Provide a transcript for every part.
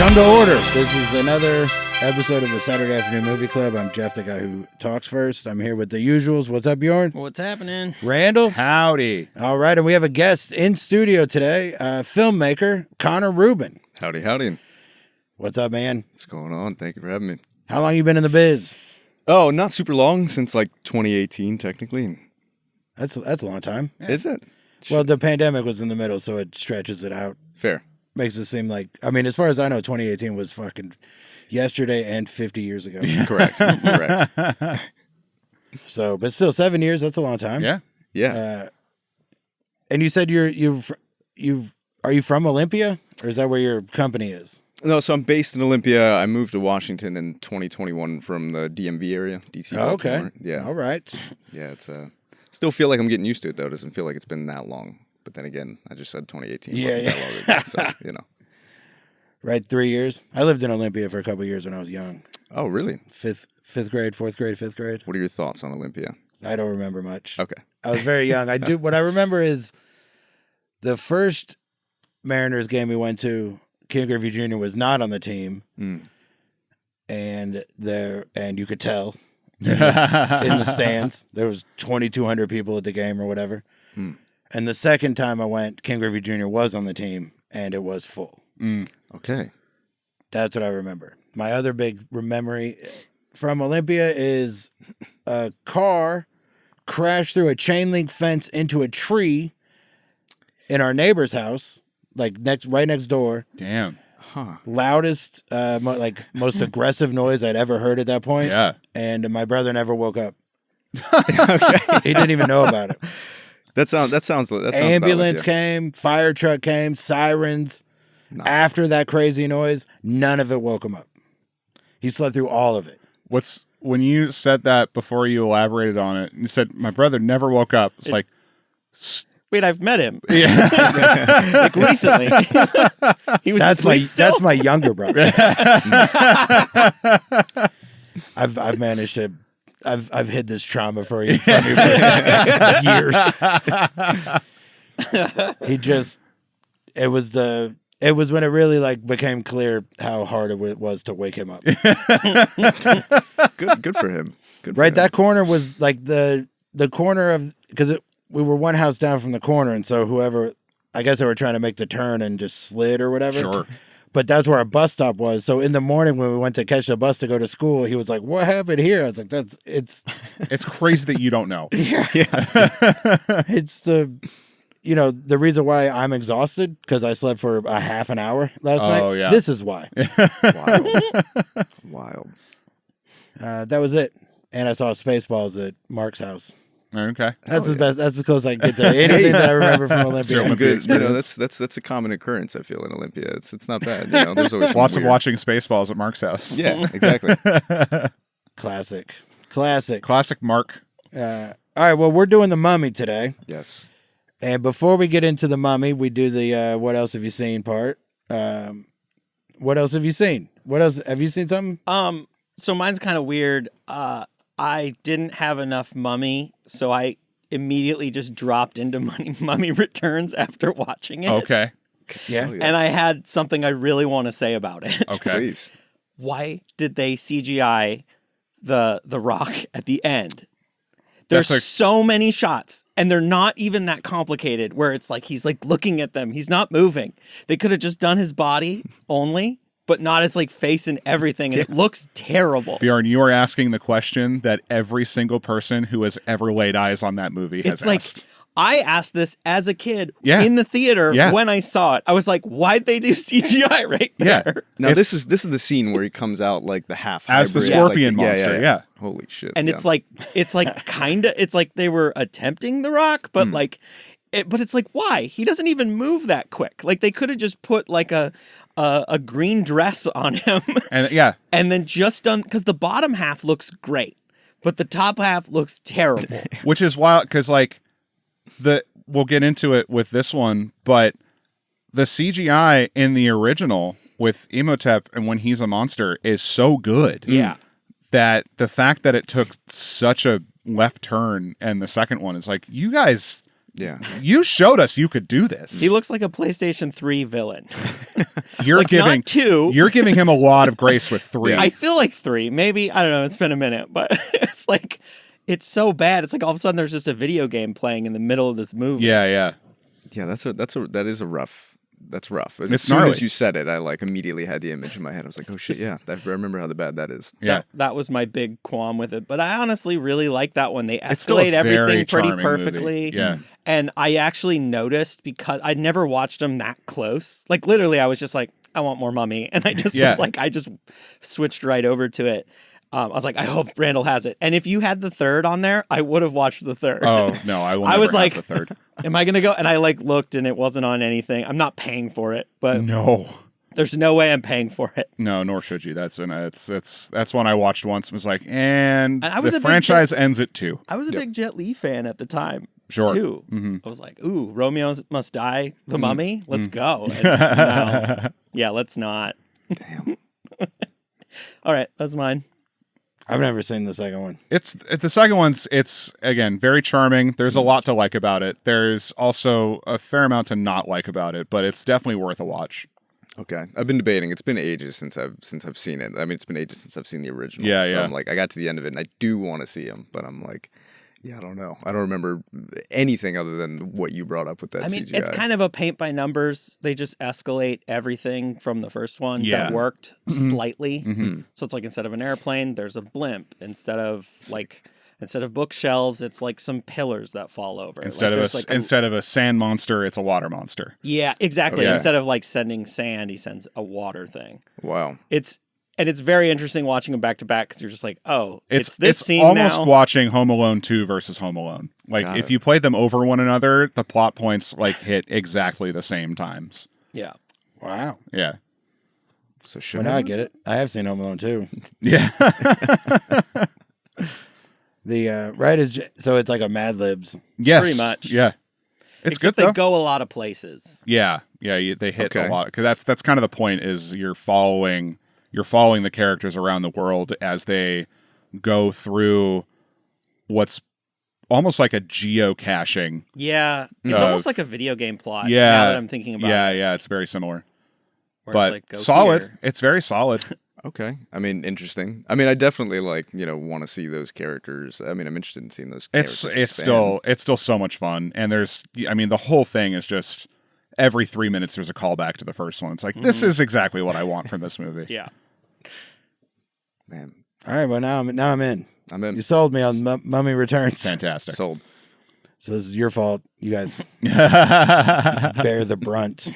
Come to order. This is another episode of the Saturday Afternoon Movie Club. I'm Geoff, the guy who talks first. I'm here with the usuals. What's up, Bjorn? What's happening? Randall? Howdy. All right, and we have a guest in studio today, filmmaker Connor Rubin. Howdy, howdy. What's up, man? What's going on? Thank you for having me. How long you been in the biz? Oh, not super long, since like 2018, technically. That's a long time. Is it? Well, the pandemic was in the middle, so it stretches it out. Fair. Makes it seem like, I mean, as far as I know, 2018 was fucking yesterday and 50 years ago. Correct. Correct. So, but still, 7 years, that's a long time. Yeah. Yeah. And you said are you from Olympia, or is that where your company is? No, so I'm based in Olympia. I moved to Washington in 2021 from the DMV area, DC. Oh, okay. Baltimore. Yeah. All right. Yeah, it's still feel like I'm getting used to it, though. It doesn't feel like it's been that long. But then again, I just said 2018 wasn't that long ago, so, you know. Right, 3 years. I lived in Olympia for a couple of years when I was young. Oh, really? Fifth grade, fourth grade, fifth grade. What are your thoughts on Olympia? I don't remember much. Okay. I was very young. What I remember is the first Mariners game we went to, Ken Griffey Jr. was not on the team. And you could tell in the stands. There was 2,200 people at the game or whatever. And the second time I went, Ken Griffey Jr. was on the team, and it was full. Okay. That's what I remember. My other big memory from Olympia is a car crashed through a chain link fence into a tree in our neighbor's house, like right next door. Damn. Huh. Loudest, most aggressive noise I'd ever heard at that point. Yeah. And my brother never woke up. Okay. He didn't even know about it. That sounds Ambulance valid, came, fire truck came, sirens. Nice. After that crazy noise, none of it woke him up. He slept through all of it. When you said that before you elaborated on it, you said my brother never woke up. It's like, Wait, I've met him. yeah, like recently. He was that's my younger brother. I've managed to. I've hid this trauma from you for years. It was when it really became clear how hard it was to wake him up. Good for him. Good for Right, him. that corner was like the corner of, because we were one house down from the corner, and so whoever, I guess they were trying to make the turn and just slid or whatever. Sure. But that's where our bus stop was. So in the morning when we went to catch the bus to go to school, he was like, "What happened here?" I was like, it's crazy that you don't know. yeah. It's the reason why I'm exhausted, because I slept for a half an hour last night. Oh, yeah. This is why. Wild. That was it. And I saw Spaceballs at Mark's house. Okay. That's That's as close I can get to anything that I remember from Olympia. Some Olympia good, that's a common occurrence. I feel in Olympia. It's not bad. There's always Lots of weird. watching Spaceballs at Mark's house. Yeah, exactly. Classic. Classic Mark. All right. Well, we're doing The Mummy today. Yes. And before we get into The Mummy, we do the what else have you seen part. What else have you seen? What else? Have you seen something? So mine's kind of weird. I didn't have enough Mummy, so I immediately just dropped into Mummy Returns after watching it. Okay. Yeah. Oh, And I had something I really want to say about it. Okay. Please. Why did they CGI the Rock at the end? There's so many shots, and they're not even that complicated, where it's like he's like looking at them. He's not moving. They could have just done his body only, but not his face and everything, and it looks terrible. Bjorn, you are asking the question that every single person who has ever laid eyes on that movie has asked. I asked this as a kid Yeah. in the theater Yeah. when I saw it. I was like, why'd they do CGI right there? Yeah. Now this is the scene where he comes out like the half As the hybrid, scorpion like, monster, yeah. Holy shit. And yeah. it's like it's like they were attempting The Rock, but but it's like, why? He doesn't even move that quick. Like they could have just put like a green dress on him. And yeah. And then just done, because the bottom half looks great, but the top half looks terrible. Which is wild, because we'll get into it with this one, but the CGI in the original with Imhotep and when he's a monster is so good. Yeah. That the fact that it took such a left turn and the second one is like, you guys Yeah. You showed us you could do this. He looks like a PlayStation 3 villain. You're like, giving not 2. You're giving him a lot of grace with 3. I feel like 3. Maybe, I don't know, it's been a minute, but it's like, it's so bad. It's like all of a sudden there's just a video game playing in the middle of this movie. Yeah. Yeah, that is a rough. That's rough. As It's soon gnarly. as you said it, I like immediately had the image in my head. I was like, oh shit, yeah. I remember how bad that is. Yeah. That was my big qualm with it. But I honestly really like that one. They It's still a escalate very everything pretty charming perfectly. movie. Yeah. And I actually noticed, because I'd never watched them that close. Like literally I was just like, I want more Mummy. And I just was like, I just switched right over to it. I was like, I hope Randall has it. And if you had the third on there, I would have watched the third. Oh, no, I will I never was have like, the third. Am I going to go? And I like looked and it wasn't on anything. I'm not paying for it, but No. there's no way I'm paying for it. No, nor should you. That's one I watched once and was like, and I was the a big franchise ends at 2. I was a big Jet Li fan at the time. Sure. Too. Mm-hmm. I was like, ooh, Romeo Must Die, The Mummy? Let's go. And no. Yeah, let's not. Damn. All right, that's mine. I've never seen the second one. It's the second one's. It's again very charming. There's a lot to like about it. There's also a fair amount to not like about it, but it's definitely worth a watch. Okay, I've been debating. It's been ages since I've seen it. I mean, it's been ages since I've seen the original. Yeah, so yeah. I'm like, I got to the end of it, and I do want to see him, but I'm like, yeah, I don't know. I don't remember anything other than what you brought up with that. I mean, CGI. it's kind of a paint by numbers. They just escalate everything from the first one that worked slightly. Mm-hmm. So it's like instead of an airplane, there's a blimp. Instead of bookshelves, it's like some pillars that fall over. Instead of a sand monster, it's a water monster. Yeah, exactly. Okay. Instead of like sending sand, he sends a water thing. Wow. It's very interesting watching them back to back because you're just like, oh, it's this it's scene almost now. watching Home Alone 2 versus Home Alone. Like Got if it. you played them over one another, the plot points like hit exactly the same times. Yeah. Wow. Yeah. So should Well, now I get it. I have seen Home Alone too. Yeah. The right is so it's like a Mad Libs. Yes. Pretty much. Yeah. It's Except good though. they go a lot of places. Yeah. They hit Okay. a lot because that's kind of the point. Is you're following the characters around the world as they go through what's almost like a geocaching. Yeah. It's almost like a video game plot. Yeah. Now that I'm thinking about it. Yeah. It's very similar, Where but it's like, go solid. here. It's very solid. Okay. I mean, interesting. I mean, I definitely want to see those characters. I mean, I'm interested in seeing those characters. It's still so much fun, and the whole thing is just every 3 minutes there's a callback to the first one. It's like this is exactly what I want from this movie. Yeah. Man, All right, well now I'm in. I'm in. You sold me on Mummy Returns. Fantastic. Sold. So this is your fault. You guys bear the brunt.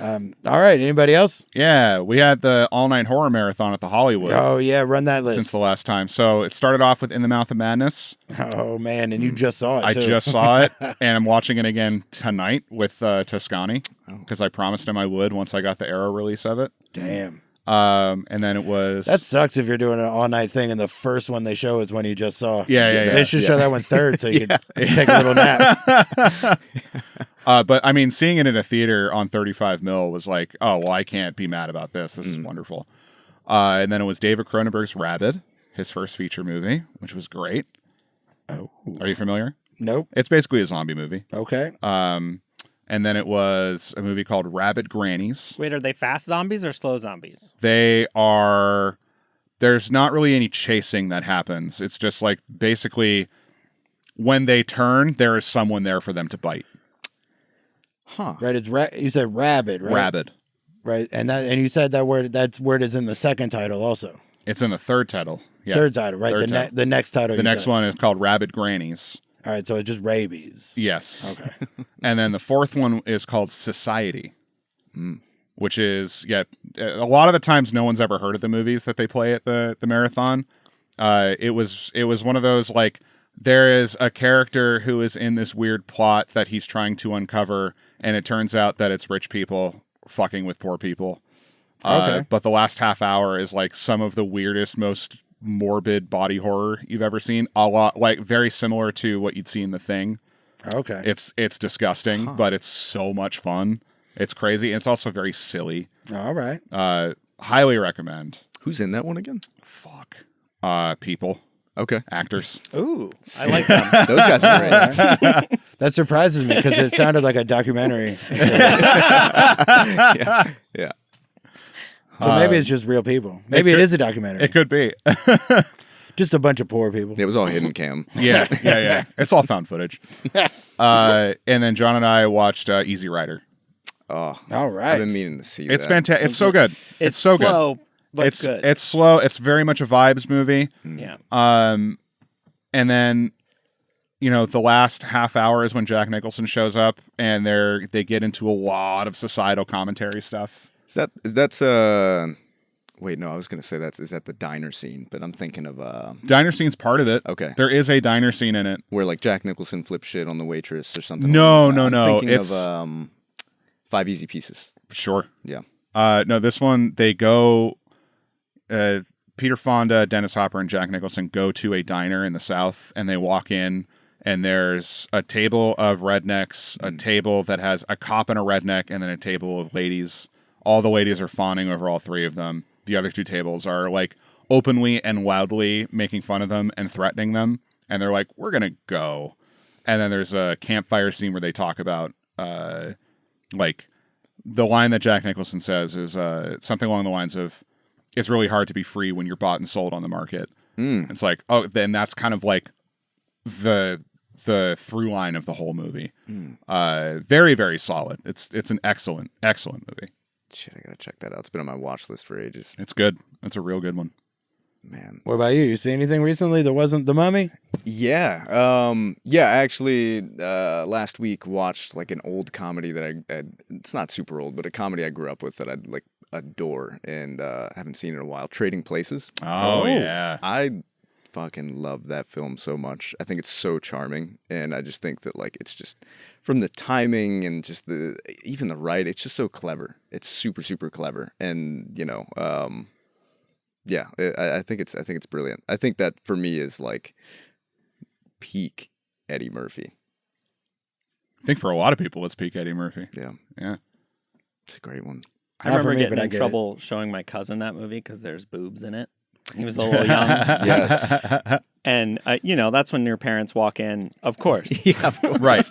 All right. Anybody else? Yeah, we had the all-night horror marathon at the Hollywood Oh yeah, run that list. since the last time. So it started off with In the Mouth of Madness. Oh man, and you just saw it. I too. just saw it, and I'm watching it again tonight with Toscani because I promised him I would once I got the Arrow release of it. Damn. And then it was That sucks if you're doing an all night thing and the first one they show is one you just saw. Yeah. They should show that one third so you can take a little nap. But I mean, seeing it in a theater on 35 mil was like, oh well, I can't be mad about this. This is wonderful. And then it was David Cronenberg's Rabid, his first feature movie, which was great. Oh. Are you familiar? Nope. It's basically a zombie movie. Okay. And then it was a movie called Rabid Grannies. Wait, are they fast zombies or slow zombies? They are. There's not really any chasing that happens. It's just like basically when they turn, there is someone there for them to bite. Huh. Right. It's you said rabid, right? Rabid. Right. And you said that word is in the second title also. It's in the third title. Yeah. Third title, right? Third title. The next title. The next one is called Rabid Grannies. All right. So it's just rabies. Yes. Okay. And then the fourth one is called Society, which is, a lot of the times no one's ever heard of the movies that they play at the marathon. It was one of those, like, there is a character who is in this weird plot that he's trying to uncover, and it turns out that it's rich people fucking with poor people. Okay. But the last half hour is like some of the weirdest, most morbid body horror you've ever seen. A lot, like, very similar to what you'd see in The Thing. Okay. It's disgusting, but it's so much fun. It's crazy. And it's also very silly. All right. Highly recommend. Who's in that one again? Fuck. People. Okay. actors. Ooh, I like them. Those guys are great. That surprises me because it sounded like a documentary. Yeah. So maybe it's just real people. Maybe it is a documentary. It could be. Just a bunch of poor people. It was all hidden cam. Yeah. It's all found footage. And then John and I watched Easy Rider. Oh, All right. I've been meaning to see that. It's fantastic. It's so good. It's so slow, good. but It's good. It's slow. It's very much a vibes movie. Yeah. And then, the last half hour is when Jack Nicholson shows up, and they get into a lot of societal commentary stuff. That's wait, no, I was gonna say is that the diner scene, but I'm thinking of Diner scene's part of it. Okay. There is a diner scene in it. where like Jack Nicholson flips shit on the waitress or something. No, like that. no. I'm thinking It's of 5 Easy Pieces. sure. Yeah. No, this one they go. Peter Fonda, Dennis Hopper, and Jack Nicholson go to a diner in the South, and they walk in, and there's a table of rednecks, a table that has a cop and a redneck, and then a table of ladies. All the ladies are fawning over all three of them. The other two tables are like openly and loudly making fun of them and threatening them, and they're like, "We're gonna go." And then there's a campfire scene where they talk about like the line that Jack Nicholson says is something along the lines of, "It's really hard to be free when you're bought and sold on the market." It's like, oh, then that's kind of like the through line of the whole movie. Very, very solid. It's an excellent movie. Shit, I gotta check that out. It's been on my watch list for ages. It's good. It's a real good one. Man. What about you? You see anything recently that wasn't The Mummy? Yeah. I actually last week watched like an old comedy that it's not super old, but a comedy I grew up with that I like adore and haven't seen in a while. Trading Places. Oh yeah. I fucking love that film so much. I think it's so charming, and I just think that like it's just from the timing and just even the writing, it's just so clever. It's super super clever, and I think it's brilliant. I think that for me is like peak Eddie Murphy. I think for a lot of people, it's peak Eddie Murphy. Yeah, it's a great one. I Not for remember me, getting but I in get trouble showing my cousin that movie because there's boobs in it. He was a little young. Yes. And, that's when your parents walk in, of course. Yeah. Right.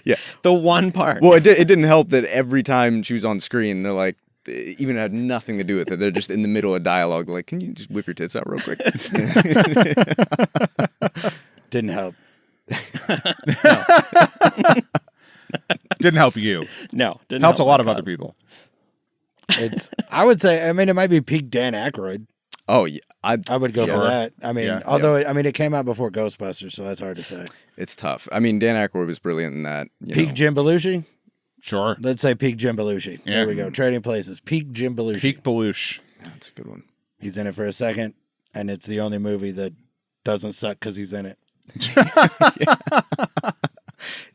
Yeah. The one part. Well, it didn't help that every time she was on screen, they're like, it even had nothing to do with it. They're just in the middle of dialogue, like, "Can you just whip your tits out real quick?" Didn't help. Didn't help you. No. Didn't Helped a help lot my of other cause. people. I would say, it might be peak Dan Aykroyd. Oh yeah, I would go for Sure. that. Yeah. Although it came out before Ghostbusters, so that's hard to say. it's tough. I mean, Dan Aykroyd was brilliant in that. Peak Jim Belushi? Sure. Let's say peak Jim Belushi. Yeah. There we go. Trading Places. Peak Jim Belushi. Peak Belushi. That's a good one. He's in it for a second, and it's the only movie that doesn't suck because he's in it.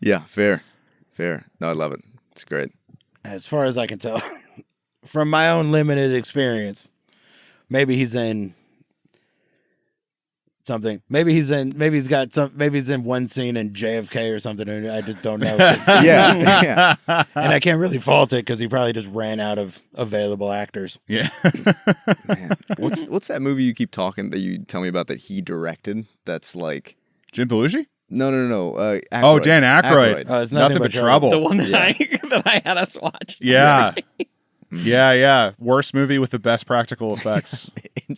Yeah, fair. No, I love it. It's great. As far as I can tell, from my own limited experience, maybe he's in something. Maybe he's in one scene in JFK or something, and I just don't know. Yeah. And I can't really fault it because he probably just ran out of available actors. Yeah. Man, what's that movie you keep talking that you tell me about that he directed? That's like Jim Belushi? no. Oh, Dan Aykroyd. It's Nothing But Trouble. The one that that I had us watch. Yeah. Yeah. Worst movie with the best practical effects.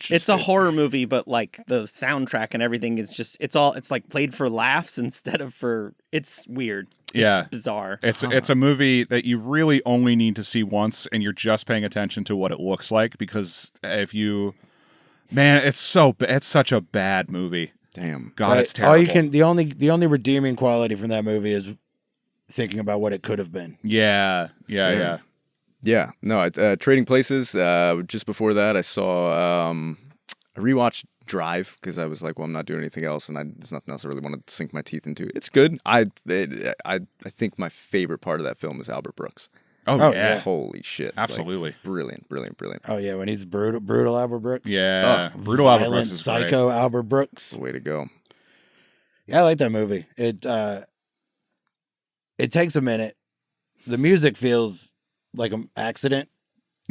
It's a horror movie, but like the soundtrack and everything is just it's like played for laughs instead of for it's weird. Yeah. It's bizarre. It's a movie that you really only need to see once, and you're just paying attention to what it looks like, because it's such a bad movie. Damn. God, it's terrible. The only redeeming quality from that movie is thinking about what it could have been. Yeah. Yeah, no, Trading Places. Just before that, I saw I rewatched Drive because I was like, well, I'm not doing anything else, and there's nothing else I really want to sink my teeth into. It's good. I think my favorite part of that film is Albert Brooks. Oh yeah. Holy shit! Absolutely. Like, brilliant. Oh yeah, when he's brutal Albert Brooks. Yeah. Brutal Albert Violent Brooks is psycho great. Albert Brooks. Way to go. Yeah, I like that movie. It takes a minute. The music feels like an accident.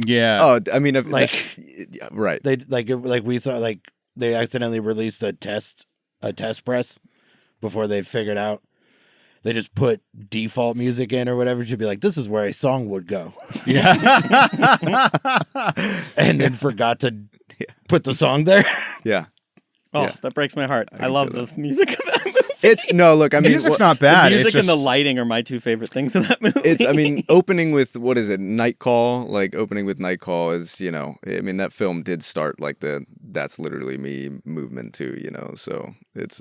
Yeah. Oh, I mean, Like right. they we saw they accidentally released a test a test press before they figured out. They just put default music in or whatever to be like, this is where a song would go. Yeah. And then forgot to put the song there. Yeah. Oh, Yeah. that breaks my heart. I can love feel the music of that movie. It's no look. I mean, Music's not bad. The music it's just, and the lighting are my two favorite things in that movie. It's. I mean, opening with what is it? Night Call. Like opening with Night Call is. I mean, that film did start like the "That's Literally Me" movement too. So it's.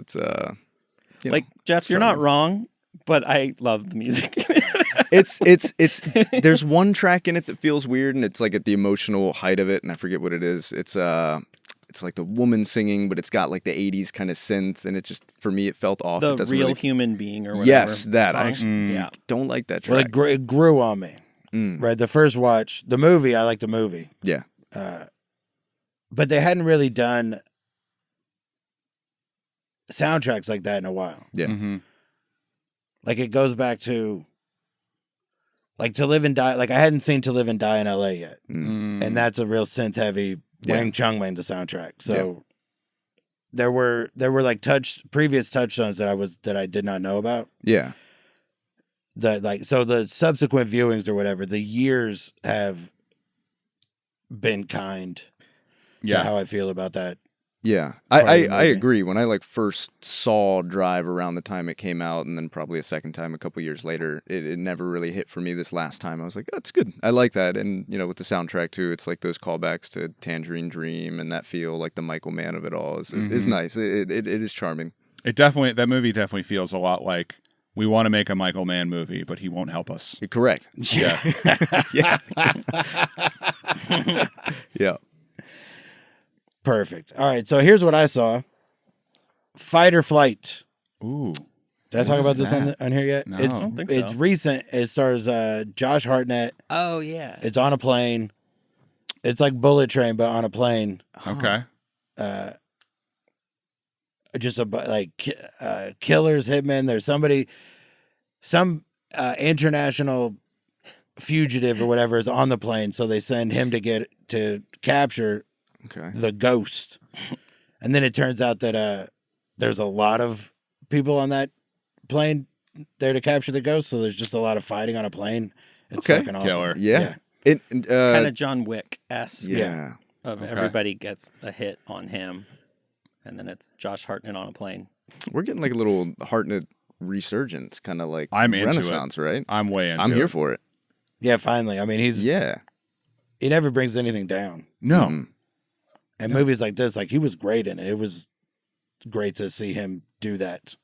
Like Jeff, you're not wrong, but I love the music. It's there's one track in it that feels weird, and it's like at the emotional height of it, and I forget what it is. It's like the woman singing, but it's got like the 80s kind of synth, and it just, for me, it felt off. The it doesn't real really... human being or whatever. Yes, that. song. I actually don't like that Well, track. it grew on me. Right, the first watch, the movie, I like the movie. Yeah. But they hadn't really done soundtracks like that in a while. Yeah. Mm-hmm. Like it goes back to like To Live and Die. Like I hadn't seen To Live and Die in LA yet. And that's a real synth heavy. Wang Chung made the soundtrack. So there were like previous touchstones that I did not know about. Yeah. So the subsequent viewings or whatever, the years have been kind to how I feel about that. Yeah, part of I the movie. agree. When I like first saw Drive around the time it came out, and then probably a second time a couple years later, it never really hit for me this last time. I was like, oh, it's good. I like that. And, with the soundtrack too, it's like those callbacks to Tangerine Dream and that feel, like the Michael Mann of it all is nice. It is charming. That movie definitely feels a lot like we want to make a Michael Mann movie, but he won't help us. You're correct. Yeah. Yeah. Yeah. Perfect. All right, so here's what I saw. Fight or Flight. Ooh. Did I talk about this on here yet? No. It's, I don't think so. It's recent. It stars Josh Hartnett. Oh, yeah. It's on a plane. It's like Bullet Train, but on a plane. Okay. Just killers, hitmen. There's some international fugitive or whatever is on the plane, so they send him to capture the ghost. And then it turns out that there's a lot of people on that plane there to capture the ghost, so there's just a lot of fighting on a plane. It's fucking awesome. Killer. Yeah. Kind of John Wick-esque. Yeah. Everybody gets a hit on him, and then it's Josh Hartnett on a plane. We're getting like a little Hartnett resurgence, kind of like I'm into Renaissance, right? I'm way into it. I'm here for it. Yeah, finally. I mean, he never brings anything down. No. Mm-hmm. And movies like this, like he was great in it. It was great to see him do that.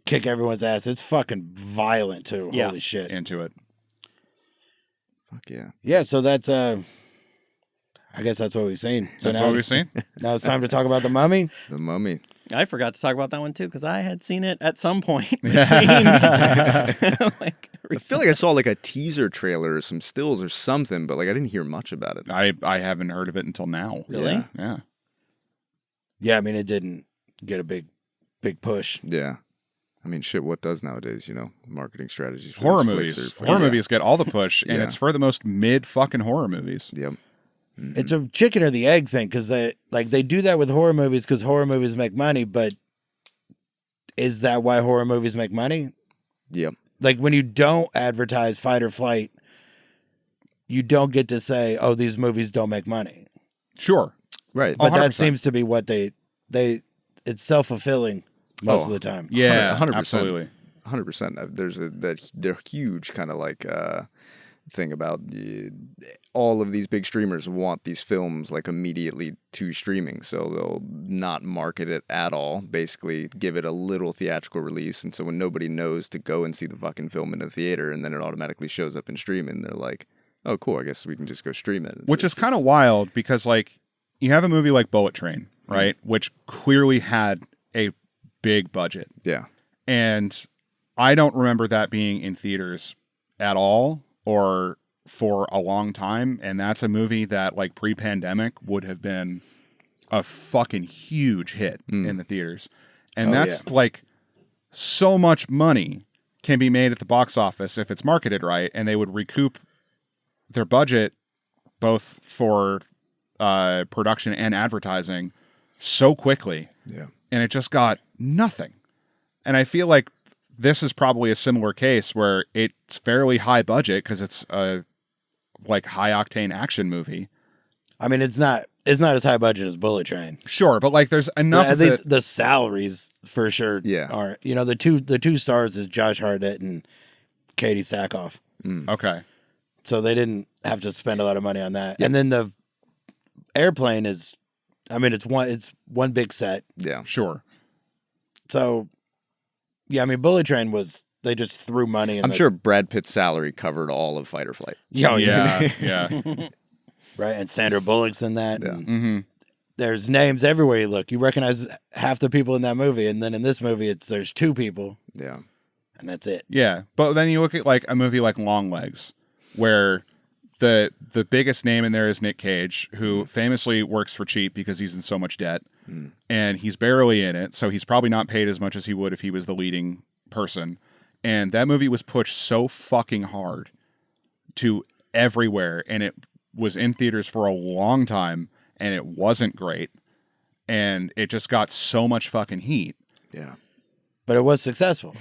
Kick everyone's ass. It's fucking violent too. Yeah. Holy shit. Into it. Fuck yeah. Yeah, so that's I guess that's what we've seen. So That's what we've seen. Now it's time to talk about The Mummy. The Mummy. I forgot to talk about that one too because I had seen it at some point between. I feel like I saw like a teaser trailer or some stills or something, but like I didn't hear much about it. I haven't heard of it until now. Really? Yeah. Yeah, I mean it didn't get a big push. Yeah. I mean, shit, what does nowadays, marketing strategies? for Horror these movies. flicks are- Horror movies get all the push, and Yeah. it's for the most mid fucking horror movies. Yep. It's a chicken or the egg thing because they do that with horror movies because horror movies make money, but is that why horror movies make money? Yep. Like when you don't advertise Fight or Flight, you don't get to say, "Oh, these movies don't make money." Sure. Right. But that 100%. seems to be what they it's self-fulfilling most of the time. Yeah, 100%. absolutely. 100%. They're huge kind of like thing about all of these big streamers want these films like immediately to streaming, so they'll not market it at all, basically give it a little theatrical release, and so when nobody knows to go and see the fucking film in a theater and then it automatically shows up in streaming, they're like, oh cool, I guess we can just go stream it. Which is kind of wild because like you have a movie like Bullet Train, right? Which clearly had a big budget. Yeah. And I don't remember that being in theaters at all or for a long time. And that's a movie that like pre-pandemic would have been a fucking huge hit in the theaters. And that's like so much money can be made at the box office if it's marketed right. And they would recoup their budget both for production and advertising so quickly. Yeah. and it just got nothing. And I feel like this is probably a similar case where it's fairly high budget because it's a like high octane action movie. I mean, it's not as high budget as Bullet Train. Sure, but like there's enough At of least it. the salaries for sure are. You know, the two stars is Josh Hartnett and Katie Sackhoff. Okay. So they didn't have to spend a lot of money on that. And then the airplane is, I mean, it's one big set. Yeah. Sure. So, yeah, I mean, Bullet Train was, they just threw money in I'm sure Brad Pitt's salary covered all of Fight or Flight. Oh, yeah. Yeah. Right. And Sandra Bullock's in that. Yeah. And there's names everywhere you look. You recognize half the people in that movie. And then in this movie, there's two people. Yeah. And that's it. Yeah. But then you look at like a movie like Longlegs, where the biggest name in there is Nick Cage, who famously works for cheap because he's in so much debt. And he's barely in it. So he's probably not paid as much as he would if he was the leading person. And that movie was pushed so fucking hard to everywhere. And it was in theaters for a long time, and it wasn't great, and it just got so much fucking heat. Yeah. But it was successful.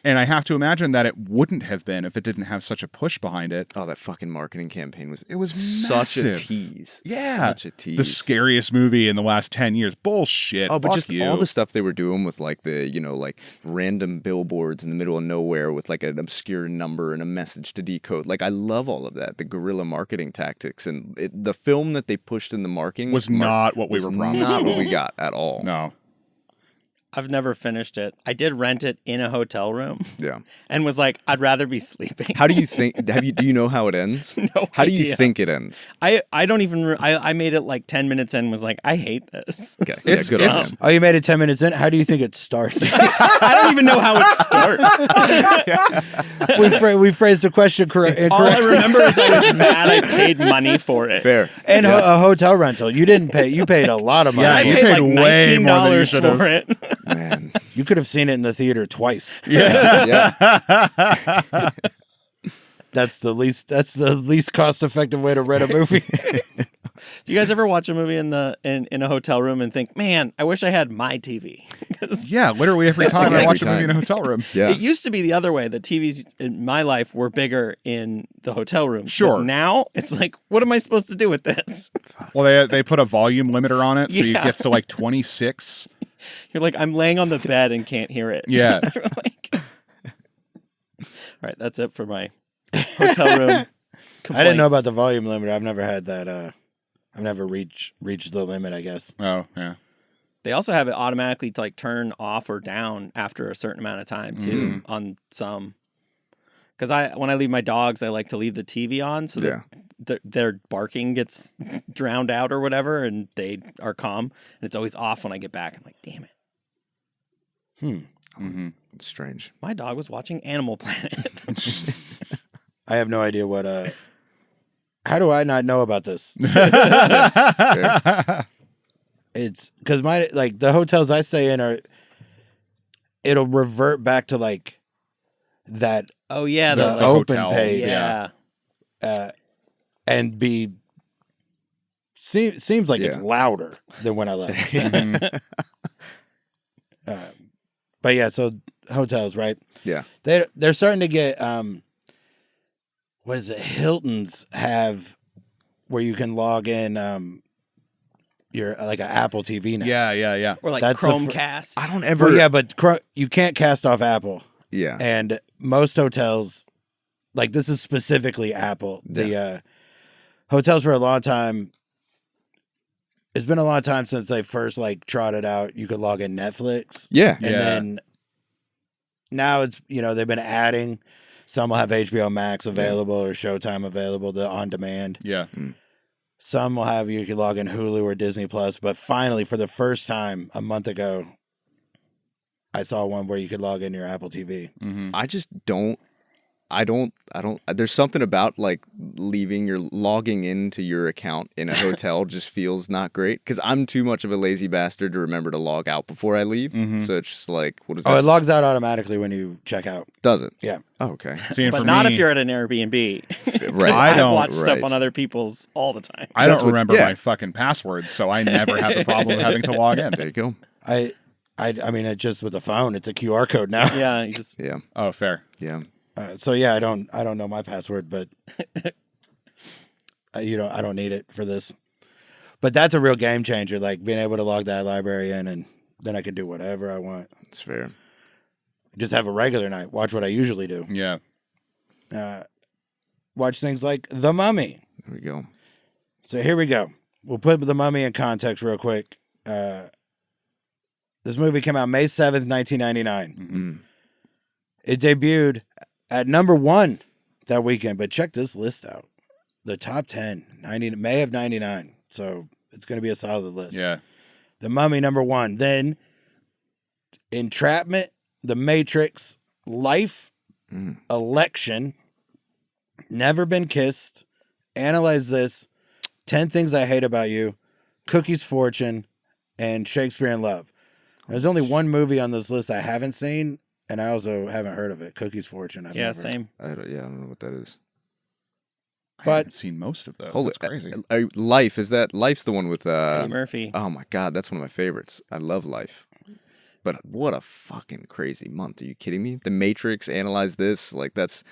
And I have to imagine that it wouldn't have been if it didn't have such a push behind it. Oh, that fucking marketing campaign was Massive. such a tease. Yeah. Such a tease. The scariest movie in the last 10 years. Bullshit. Oh, but Fuck just you. all the stuff they were doing with like the, you know, like random billboards in the middle of nowhere with like an obscure number and a message to decode. Like, I love all of that. The guerrilla marketing tactics, and the film that they pushed in the marketing was not what we were promised. Not what we got at all. No. I've never finished it. I did rent it in a hotel room. Yeah. And was like, I'd rather be sleeping. How do you think? Do you know how it ends? No How do you idea. think it ends? I don't even. I made it like 10 minutes in. Was like, I hate this. Okay. It's- good on it's- him. Oh, you made it 10 minutes in? How do you think it starts? I don't even know how it starts. we phrased the question correctly. All I remember is I was mad. I paid money for it. Fair. And a hotel rental. You didn't pay. You paid a lot of money. I you paid paid like way more than you $19 should have. for it. Man. You could have seen it in the theater twice. Yeah. That's the least cost effective way to rent a movie. Do you guys ever watch a movie in a hotel room and think, man, I wish I had my TV? 'Cause Yeah, literally every time I Every watch a movie time. in a hotel room. Yeah. it used to be the other way. The TVs in my life were bigger in the hotel room. Sure. But now it's like, what am I supposed to do with this? Well, they put a volume limiter on it, so it Yeah. gets to like 26. You're like, I'm laying on the bed and can't hear it. Yeah. Like, all right, that's it for my hotel room. I didn't know complaints. about the volume limit. I've never had that. I've never reached the limit, I guess. Oh, yeah. They also have it automatically to like turn off or down after a certain amount of time too on some. Because when I leave my dogs, I like to leave the TV on so that their barking gets drowned out or whatever, and they are calm. And it's always off when I get back. I'm like, damn it. It's strange. My dog was watching Animal Planet. I have no idea what. How do I not know about this? It's because the hotels I stay in it'll revert back to like that Oh yeah, the the open hotel. page. yeah. And seems like it's Yeah. louder than when I left. But yeah, so hotels, right? Yeah. They're starting to get what is it? Hilton's have where you can log in your like an Apple TV now. Yeah. Or like That's the Chromecast. I don't ever. Well, yeah, but you can't cast off Apple. Yeah. And most hotels, like this is specifically Apple. The hotels for a long time. It's been a long time since they first like trotted out. You could log in Netflix. Yeah. And then now it's, they've been adding. Some will have HBO Max available or Showtime available, the on demand. Yeah. Some will have you can log in Hulu or Disney Plus. But finally, for the first time a month ago, I saw one where you could log in your Apple TV. I just don't. I don't. There's something about like logging into your account in a hotel just feels not great because I'm too much of a lazy bastard to remember to log out before I leave. So it's just like, what is that? Oh, it logs out automatically when you check out. Does it? Yeah. Oh, okay. See, and but for not me, if you're at an Airbnb. Right. I I've don't- watched stuff right. on other people's all the time. I That's don't what- remember yeah. my fucking passwords, so I never have the problem of having to log in. There you go. I mean, it just with the phone, it's a QR code now. Yeah, you just Yeah. Oh, fair. Yeah. So yeah, I don't know my password, but I don't need it for this. But that's a real game changer, like being able to log that library in, and then I can do whatever I want. It's fair. Just have a regular night. Watch what I usually do. Yeah. Watch things like The Mummy. There we go. So here we go. We'll put The Mummy in context real quick. This movie came out May 7th, 1999. Mm. It debuted at number 1 that weekend, but check this list out. The top 10, May of 99. So it's going to be a solid list. Yeah. The Mummy, number 1. Then Entrapment, The Matrix, Life, Election, Never Been Kissed, Analyze This, 10 Things I Hate About You, Cookie's Fortune, and Shakespeare in Love. There's only one movie on this list I haven't seen, and I also haven't heard of it. Cookie's Fortune. I've never. same. I don't know what that is. I But- haven't seen most of those. That's crazy. Life, Life's the one with Eddie Murphy. oh my God, that's one of my favorites. I love Life. But what a fucking crazy month. Are you kidding me? The Matrix, Analyze This, like that's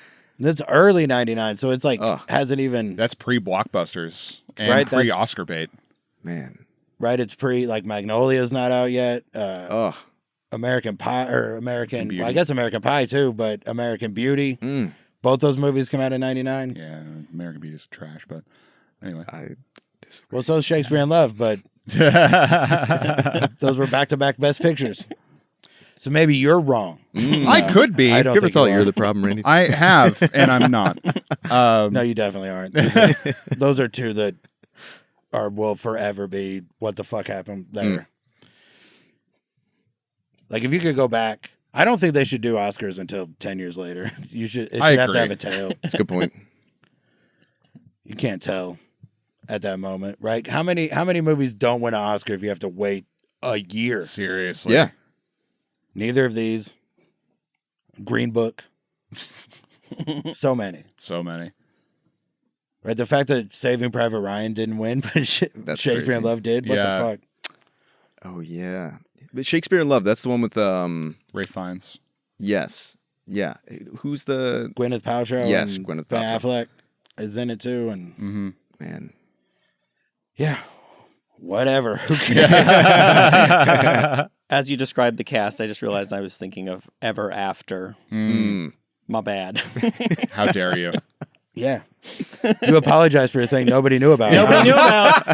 early 99, so it's like Ugh. hasn't even That's pre-blockbusters and Right, that's- pre-Oscar bait. man. right. It's like Magnolia's not out yet. Oh. American Pie or American. Beauty. Well, I guess American Pie too, but American Beauty. Mm. Both those movies come out in 99. Yeah, American Beauty is trash, but anyway. I disagree. Well, so is Shakespeare in Love, but those were back-to-back Best Pictures. So maybe you're wrong. I could be. I don't You ever think thought you you're are. the problem, Randy? I have, and I'm not. No, you definitely aren't. Those are two that will forever be what the fuck happened there. Like if you could go back, I don't think they should do Oscars until 10 years later. It should have to agree. have a tail. That's a good point. You can't tell at that moment, right? How many movies don't win an Oscar if you have to wait a year? Seriously. Yeah. Neither of these. Green Book. So many. So many. Right? The fact that Saving Private Ryan didn't win, but That's Shakespeare in crazy. Love did. What Yeah. the fuck? Oh yeah. But Shakespeare in Love, that's the one with Ray Fiennes. yes. Yeah. Who's the Gwyneth Paltrow. Yes, and Gwyneth Ben Paltrow. Affleck is in it too, and Mm-hmm. man? yeah, whatever. Who cares? As you described the cast, I just realized I was thinking of Ever After. Mm. My bad. How dare you? Yeah, you apologize for a thing nobody knew about. Nobody knew about.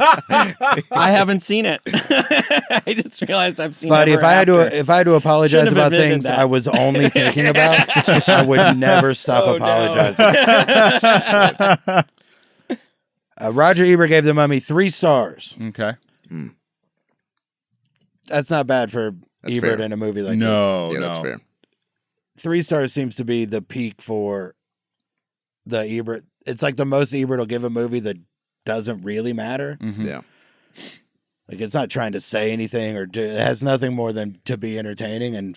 I haven't seen it. I just realized I've seen. Buddy, Ever if After. I had to apologize Shouldn't have about admitted things that. I was only thinking about, I would never stop Oh, no. apologizing. Roger Ebert gave The Mummy 3 stars. Okay. That's not bad for That's Ebert fair. in a movie like this. No, Yeah, no. that's fair. 3 stars seems to be the peak for the Ebert. It's like the most Ebert will give a movie that doesn't really matter. Mhm. Yeah. Like it's not trying to say anything or do. It has nothing more than to be entertaining. And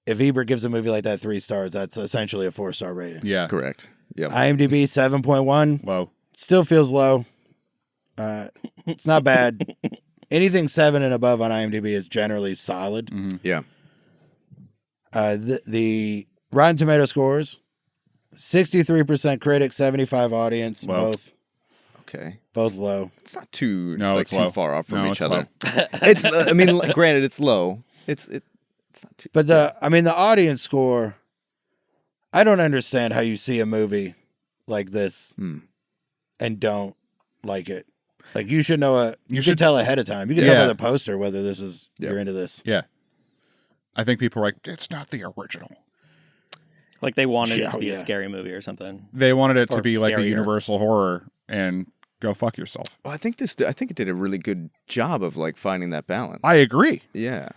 if Ebert gives a movie like that 3 stars, that's essentially a 4-star rating. Yeah. Correct. Yeah. IMDb 7.1 Low. still feels low. It's not bad. Anything 7 and above on IMDb is generally solid. Mm-hmm. Yeah. The Rotten Tomato scores 63% critic, 75 audience, Wow. Okay. both low. It's not too No, like it's too low. far off from No, each it's other. It's I mean, granted, it's low. It's not too. But the audience score, I don't understand how you see a movie like this and don't like it. Like you should know you should tell ahead of time. You can tell Yeah. by the poster whether this is you're into this. Yeah. I think people are like, it's not the original. like they wanted Yeah, it to be yeah. a scary movie or something. They wanted it to Or be like a scarier. universal horror and go fuck yourself. Well, I think it did a really good job of like finding that balance. I agree. Yeah.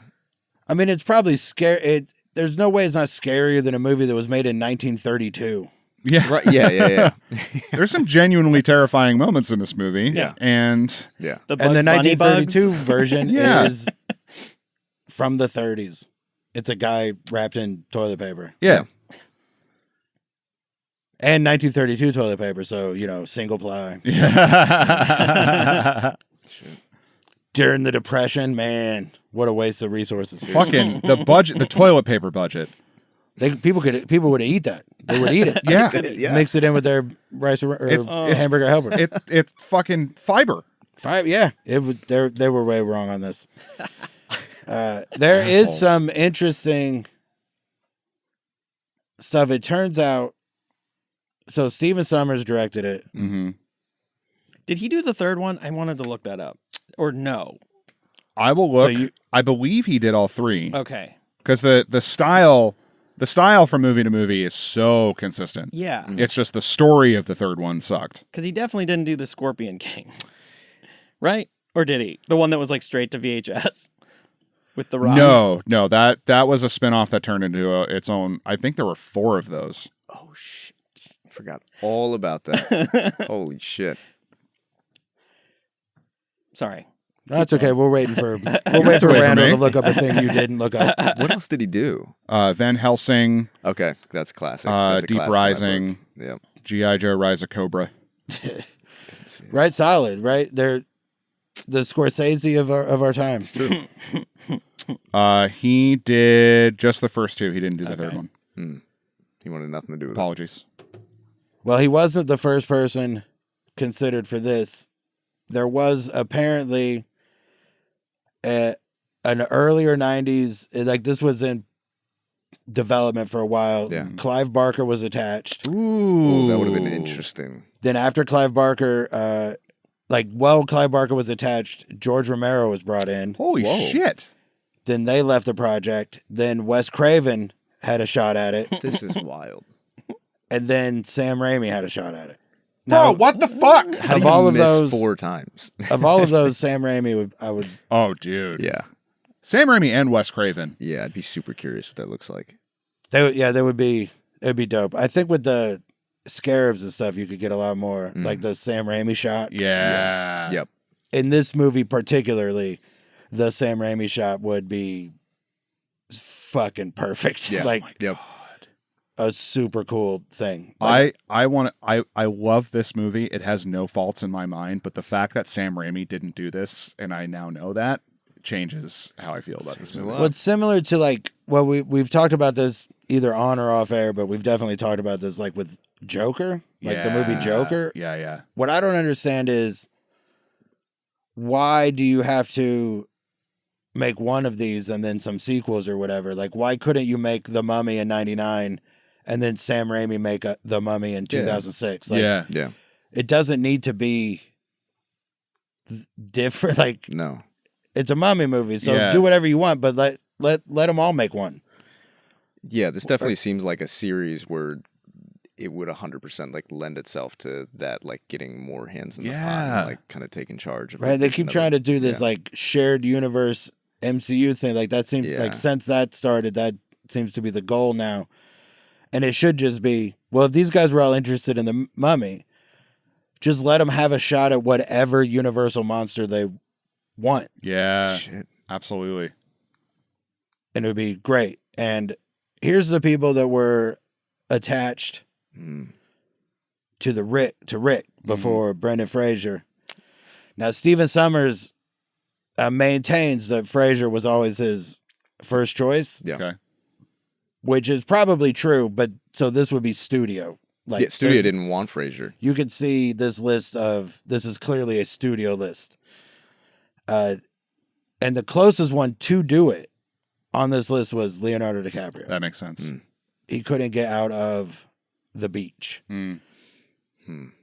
I mean, it's probably scary. There's no way it's not scarier than a movie that was made in 1932. Yeah. Right. Yeah. There's some genuinely terrifying moments in this movie. Yeah. And Yeah. The And the Bugs Bunny 1932 bugs. version Yeah. is from the 30s. It's a guy wrapped in toilet paper. yeah. And 1932 toilet paper, so, single ply. Yeah. during the Depression, man, what a waste of resources. Fucking the budget, the toilet paper budget. People would eat that. They would eat it. Yeah. Mix it in with their rice or hamburger helper. It's fucking fiber. Yeah, they were way wrong on this. There is some interesting stuff. It turns out, so Stephen Sommers directed it. Mm-hmm. Did he do the third one? I wanted to look that up. Or no? I will look. I believe he did all three. Okay. Because the style from movie to movie is so consistent. Yeah. It's just the story of the third one sucked. Because he definitely didn't do the Scorpion King. Right? Or did he? The one that was like straight to VHS with the Rock? No. That was a spinoff that turned into its own. I think there were 4 of those. Oh, shit. Forgot all about that. Holy shit. Sorry. That's okay. We're waiting for Randall to look up a thing you didn't look up. What else did he do? Van Helsing. Okay, that's classic. That's a Deep classic Rising. Yep. G.I. Joe Rise of Cobra. Right, solid. Right, they're the Scorsese of our time. It's true. He did just the first 2. He didn't do the third one. He wanted nothing to do with Apologies. Well, he wasn't the first person considered for this. There was apparently an earlier 90s, like this was in development for a while. Yeah. Clive Barker was attached. Ooh. that would have been interesting. Then after Clive Barker, Clive Barker was attached, George Romero was brought in. Holy shit. Then they left the project. Then Wes Craven had a shot at it. This is wild. And then Sam Raimi had a shot at it. Bro, what the fuck? How do Of you all of miss those- 4 times? Of all of those, Sam Raimi I would. Oh, dude. Yeah. Sam Raimi and Wes Craven. Yeah, I'd be super curious what that looks like. It'd be dope. I think with the scarabs and stuff, you could get a lot more, like the Sam Raimi shot. Yeah. Yep. In this movie particularly, the Sam Raimi shot would be fucking perfect. Yeah. Like a super cool thing. I love this movie. It has no faults in my mind, but the fact that Sam Raimi didn't do this, and I now know that, changes how I feel about this movie. What's similar to we've talked about this either on or off air, but we've definitely talked about this like with Joker, the movie Joker. Yeah. What I don't understand is why do you have to make one of these and then some sequels or whatever? Like, why couldn't you make The Mummy in '99 and then Sam Raimi make The Mummy in 2006? Like, yeah. it doesn't need to be different. Like, No. it's a Mummy movie, so do whatever you want, but let them all make one. Yeah, this definitely seems like a series where it would 100% like lend itself to that, like getting more hands in the pot and like kind of taking charge of Right, they keep trying to do this like shared universe MCU thing. Like that seems like since that started, that seems to be the goal now. And it should just be, well, if these guys were all interested in the Mummy, just let them have a shot at whatever Universal monster they want. Yeah. Shit. Absolutely. And it would be great. And here's the people that were attached to Rick before Brendan Fraser. Now, Stephen Sommers maintains that Fraser was always his first choice. Yeah. Okay. Which is probably true, but so this would be studio. Like studio didn't want Fraser. You could see this list of, this is clearly a studio list. And the closest one to do it on this list was Leonardo DiCaprio. That makes sense. He couldn't get out of The Beach.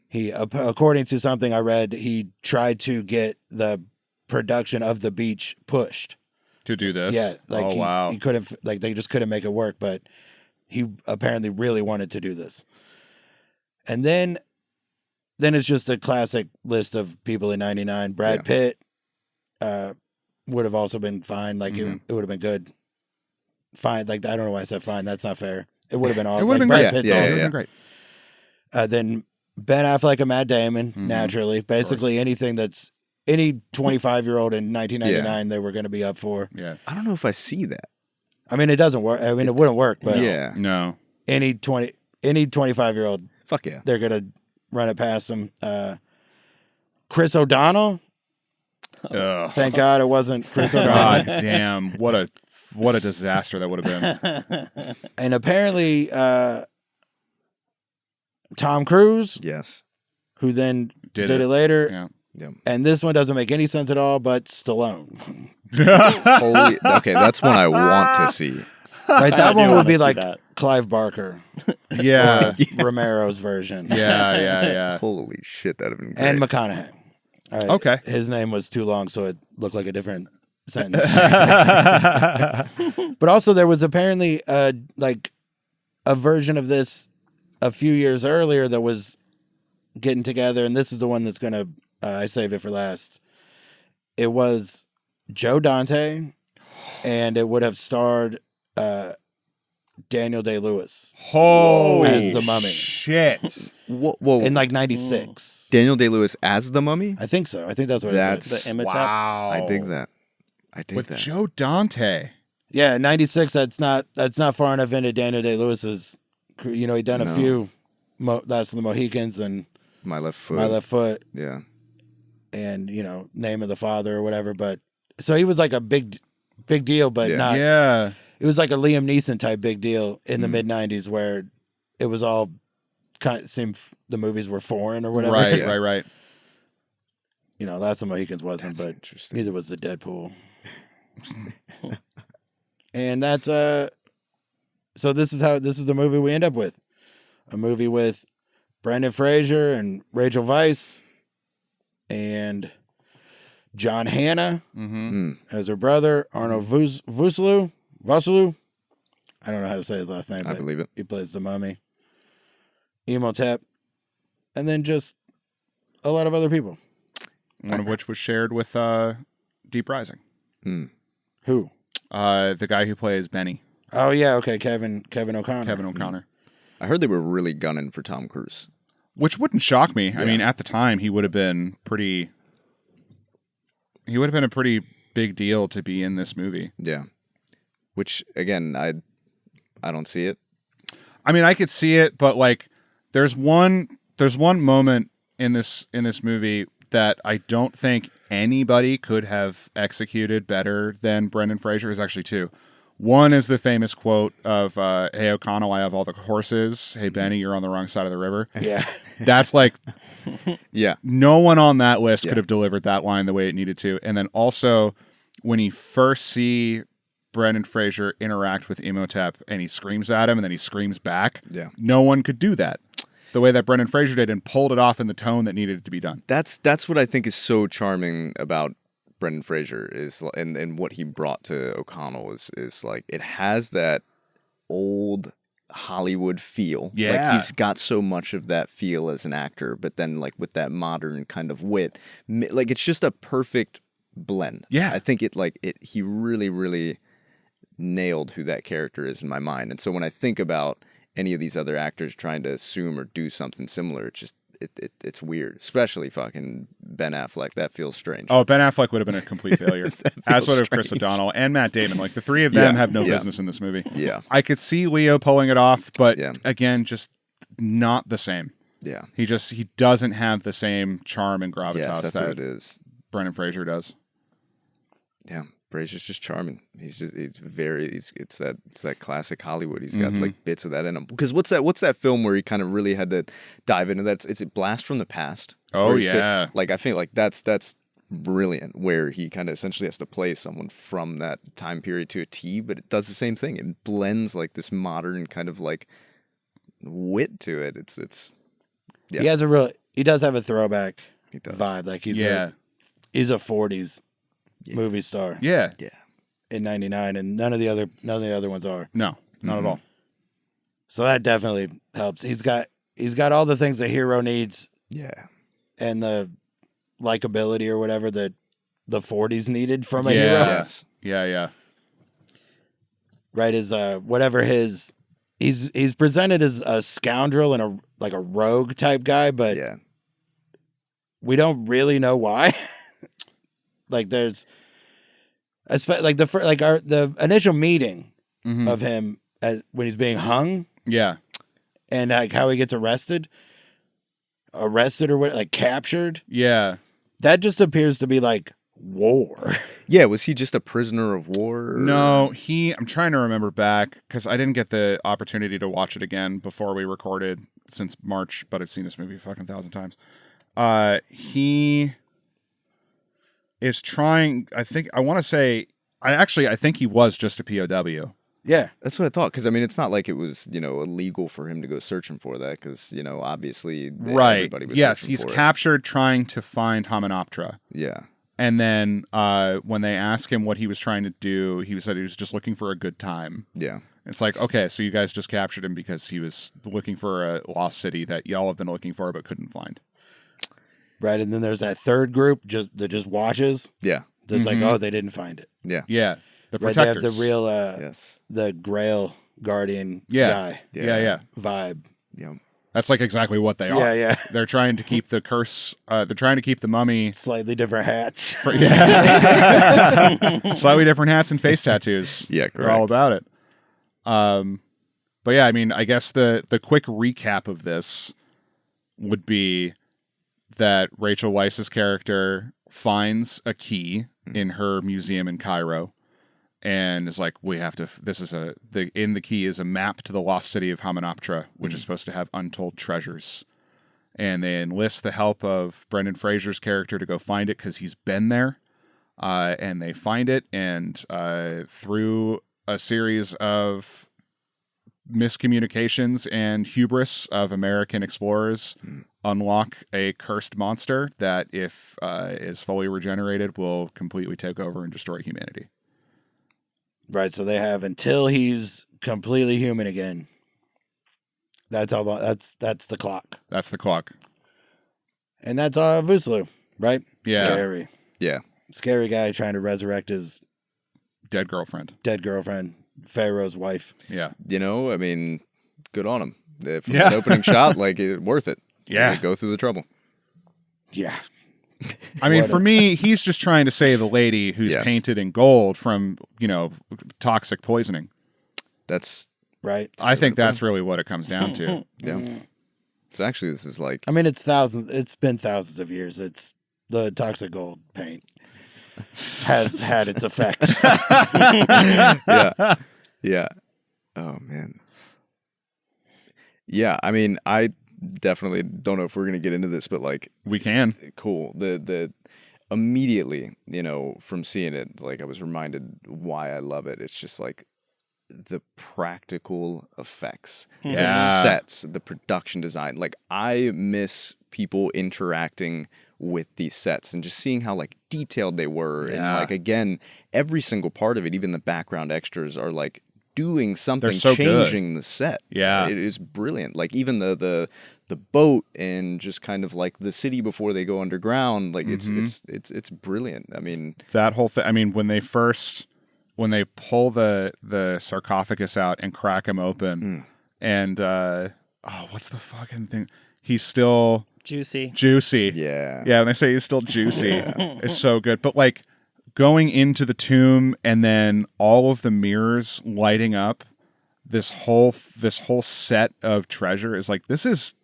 He, according to something I read, he tried to get the production of The Beach pushed. To do this? Yeah. Like wow. He couldn't, like they just couldn't make it work, but he apparently really wanted to do this. And then it's just a classic list of people in 99. Brad Pitt would have also been fine. Like it would have been good. Fine. Like, I don't know why I said fine. That's not fair. It would have been awesome. It would have Brad been Pitt's great. awesome. It would have been great. Then Ben Affleck and Matt Damon, naturally. Basically anything that's any 25-year-old in 1999 they were going to be up for. Yeah. I don't know if I see that. I mean, it doesn't work. I mean, it wouldn't work, but No. any 25-year-old, Fuck yeah. they're going to run it past them. Chris O'Donnell, Ugh. Thank God it wasn't Chris God O'Donnell. damn! What a disaster that would have been. And apparently, Tom Cruise, Yes. who then Did did it. it later, Yeah. Yep. and this one doesn't make any sense at all, but Stallone. Holy. Okay, that's one I want to see. Right, that I do one would wanna be see like that. Clive Barker, Yeah. Romero's version, Yeah. Holy shit, that'd have been great. and McConaughey. All right, Okay. his name was too long, so it looked like a different sentence. But also, there was apparently like a version of this a few years earlier that was getting together, and this is the one that's gonna. I saved it for last. It was Joe Dante, and it would have starred Daniel Day-Lewis Holy as the Mummy shit! Whoa. in like '96. Daniel Day-Lewis as the Mummy? I think so. I think that's what That's- it said. The Imhotep. Wow. I dig that. I dig With that. Joe Dante. Yeah, '96. That's not far enough into Daniel Day-Lewis's. You know, he'd done a No. few Last of the Mohicans and My Left Foot. My Left Foot Yeah. and Name of the Father or whatever. But so he was like a big deal, but Yeah. not. Yeah. It was like a Liam Neeson type big deal in the Mm. mid '90s where it was all kind of seemed the movies were foreign or whatever. Right. Yeah. Right. Last of the Mohicans wasn't, That's but interesting. neither was the Deadpool. And that's so this is the movie we end up with. A movie with Brendan Fraser and Rachel Weisz and John Hannah Mm-hmm. as her brother, Arnold Vosloo. I don't know how to say his last name, I but believe it. he plays the mummy. Imhotep. And then just a lot of other people. One of which was shared with Deep Rising. Who? The guy who plays Benny, Oh yeah, okay, Kevin O'Connor. Kevin O'Connor. I heard they were really gunning for Tom Cruise. Which wouldn't shock me. I mean, at the time, he would have been a pretty big deal to be in this movie. Yeah. Which again, I don't see it. I mean, I could see it, but like, there's one moment in this movie that I don't think anybody could have executed better than Brendan Fraser. There's actually two. One is the famous quote of, "Hey O'Connell, I have all the horses. Hey Benny, you're on the wrong side of the river." Yeah. That's like, Yeah. no one on that list Yeah. could have delivered that line the way it needed to. And then also, when you first see Brendan Fraser interact with Imhotep and he screams at him and then he screams back, Yeah. no one could do that the way that Brendan Fraser did and pulled it off in the tone that needed it to be done. That's what I think is so charming about Brendan Fraser is, and what he brought to O'Connell is like, it has that old Hollywood feel. Yeah. Like he's got so much of that feel as an actor, but then like with that modern kind of wit, like it's just a perfect blend. Yeah. I think he really, really nailed who that character is in my mind. And so when I think about any of these other actors trying to assume or do something similar, it's just it's weird, especially fucking Ben Affleck. That feels strange. Oh, Ben Affleck would have been a complete failure, as would have Chris strange. O'Donnell and Matt Damon. Like, the three of them Yeah, have no yeah. business in this movie. Yeah, I could see Leo pulling it off, but Yeah. again, just not the same. yeah, He doesn't have the same charm and gravitas yes, that's what that it is. Brendan Fraser does. Yeah, Fraser's just charming. It's that classic Hollywood. He's got like bits of that in him. Because what's that film where he kind of really had to dive into that? Is it Blast from the Past? Oh, Where he's yeah. like I think like that's brilliant. Where he kind of essentially has to play someone from that time period to a T, but it does the same thing. It blends like this modern kind of like wit to it. It's yeah. He does have a throwback He does. vibe. Like he's Yeah. a 40s movie star Yeah. Yeah. in '99, and none of the other ones are. No, not at all. So that definitely helps. He's got all the things a hero needs Yeah. and the likability or whatever that the 40s needed from a Yeah. hero. Yes. Yeah. Right? He's presented as a scoundrel and a rogue type guy, but Yeah. we don't really know why. Like there's the initial meeting of him when he's being hung Yeah. and like how he gets arrested or what, like captured. Yeah. That just appears to be like war. Yeah, was he just a prisoner of war? No, I'm trying to remember back because I didn't get the opportunity to watch it again before we recorded since March, but I've seen this movie a fucking 1,000 times. He is trying, I think he was just a POW. Yeah. That's what I thought. Because, I mean, it's not like it was, illegal for him to go searching for that. Because, obviously, everybody was Yes, searching he's for it. captured trying to find Hymenoptera. Yeah. And then when they ask him what he was trying to do, he said he was just looking for a good time. Yeah. It's like, okay, so you guys just captured him because he was looking for a lost city that y'all have been looking for but couldn't find. Right, and then there's that third group that just watches. Yeah. That's like, oh, they didn't find it. Yeah. Yeah, the Right, they have protectors. the real, Yes. the Grail Guardian Yeah. guy Yeah. vibe. Yeah. That's like exactly what they are. Yeah, yeah. They're trying to keep the curse. They're trying to keep the mummy. Slightly different hats. Slightly different hats and face tattoos. Yeah, They're all correct. about it. But yeah, I mean, I guess the quick recap of this would be that Rachel Weisz's character finds a key in her museum in Cairo, and is like, we have to. In the key is a map to the lost city of Hymenoptera, which is supposed to have untold treasures. And they enlist the help of Brendan Fraser's character to go find it because he's been there. And they find it, and through a series of miscommunications and hubris of American explorers, unlock a cursed monster that, if is fully regenerated, will completely take over and destroy humanity. Right, so they have until he's completely human again. That's how long. That's the clock, That's the clock. and that's Vuslu, right? Yeah. Scary, Yeah. scary guy trying to resurrect his Dead girlfriend. dead girlfriend, Pharaoh's wife. Yeah. I mean, good on him. From Yeah. that opening shot, worth it. Yeah. Go through the trouble. Yeah, I mean, What for a- me, he's just trying to save a lady who's Yes. painted in gold from, toxic poisoning. That's, right. I think that's really what it comes down to. yeah. So actually, this is like, I mean, it's thousands. It's been thousands of years. It's the toxic gold paint has had its effect. yeah. Yeah. Oh, man. Yeah. I mean, I definitely don't know if we're going to get into this, but We can. cool. The immediately, from seeing it, I was reminded why I love it. It's just the practical effects, Yeah. the sets, the production design. I miss people interacting with these sets and just seeing how detailed they were. Yeah. And again, every single part of it, even the background extras are doing something, so good. changing the set. Yeah. It is brilliant. Even the boat and just kind of the city before they go underground. It's brilliant. I mean, That whole thing. I mean, when they pull the sarcophagus out and crack him open, and what's the fucking thing? He's still Juicy. yeah. Yeah, when they say he's still juicy, it's so good. But going into the tomb and then all of the mirrors lighting up, this whole set of treasure is this is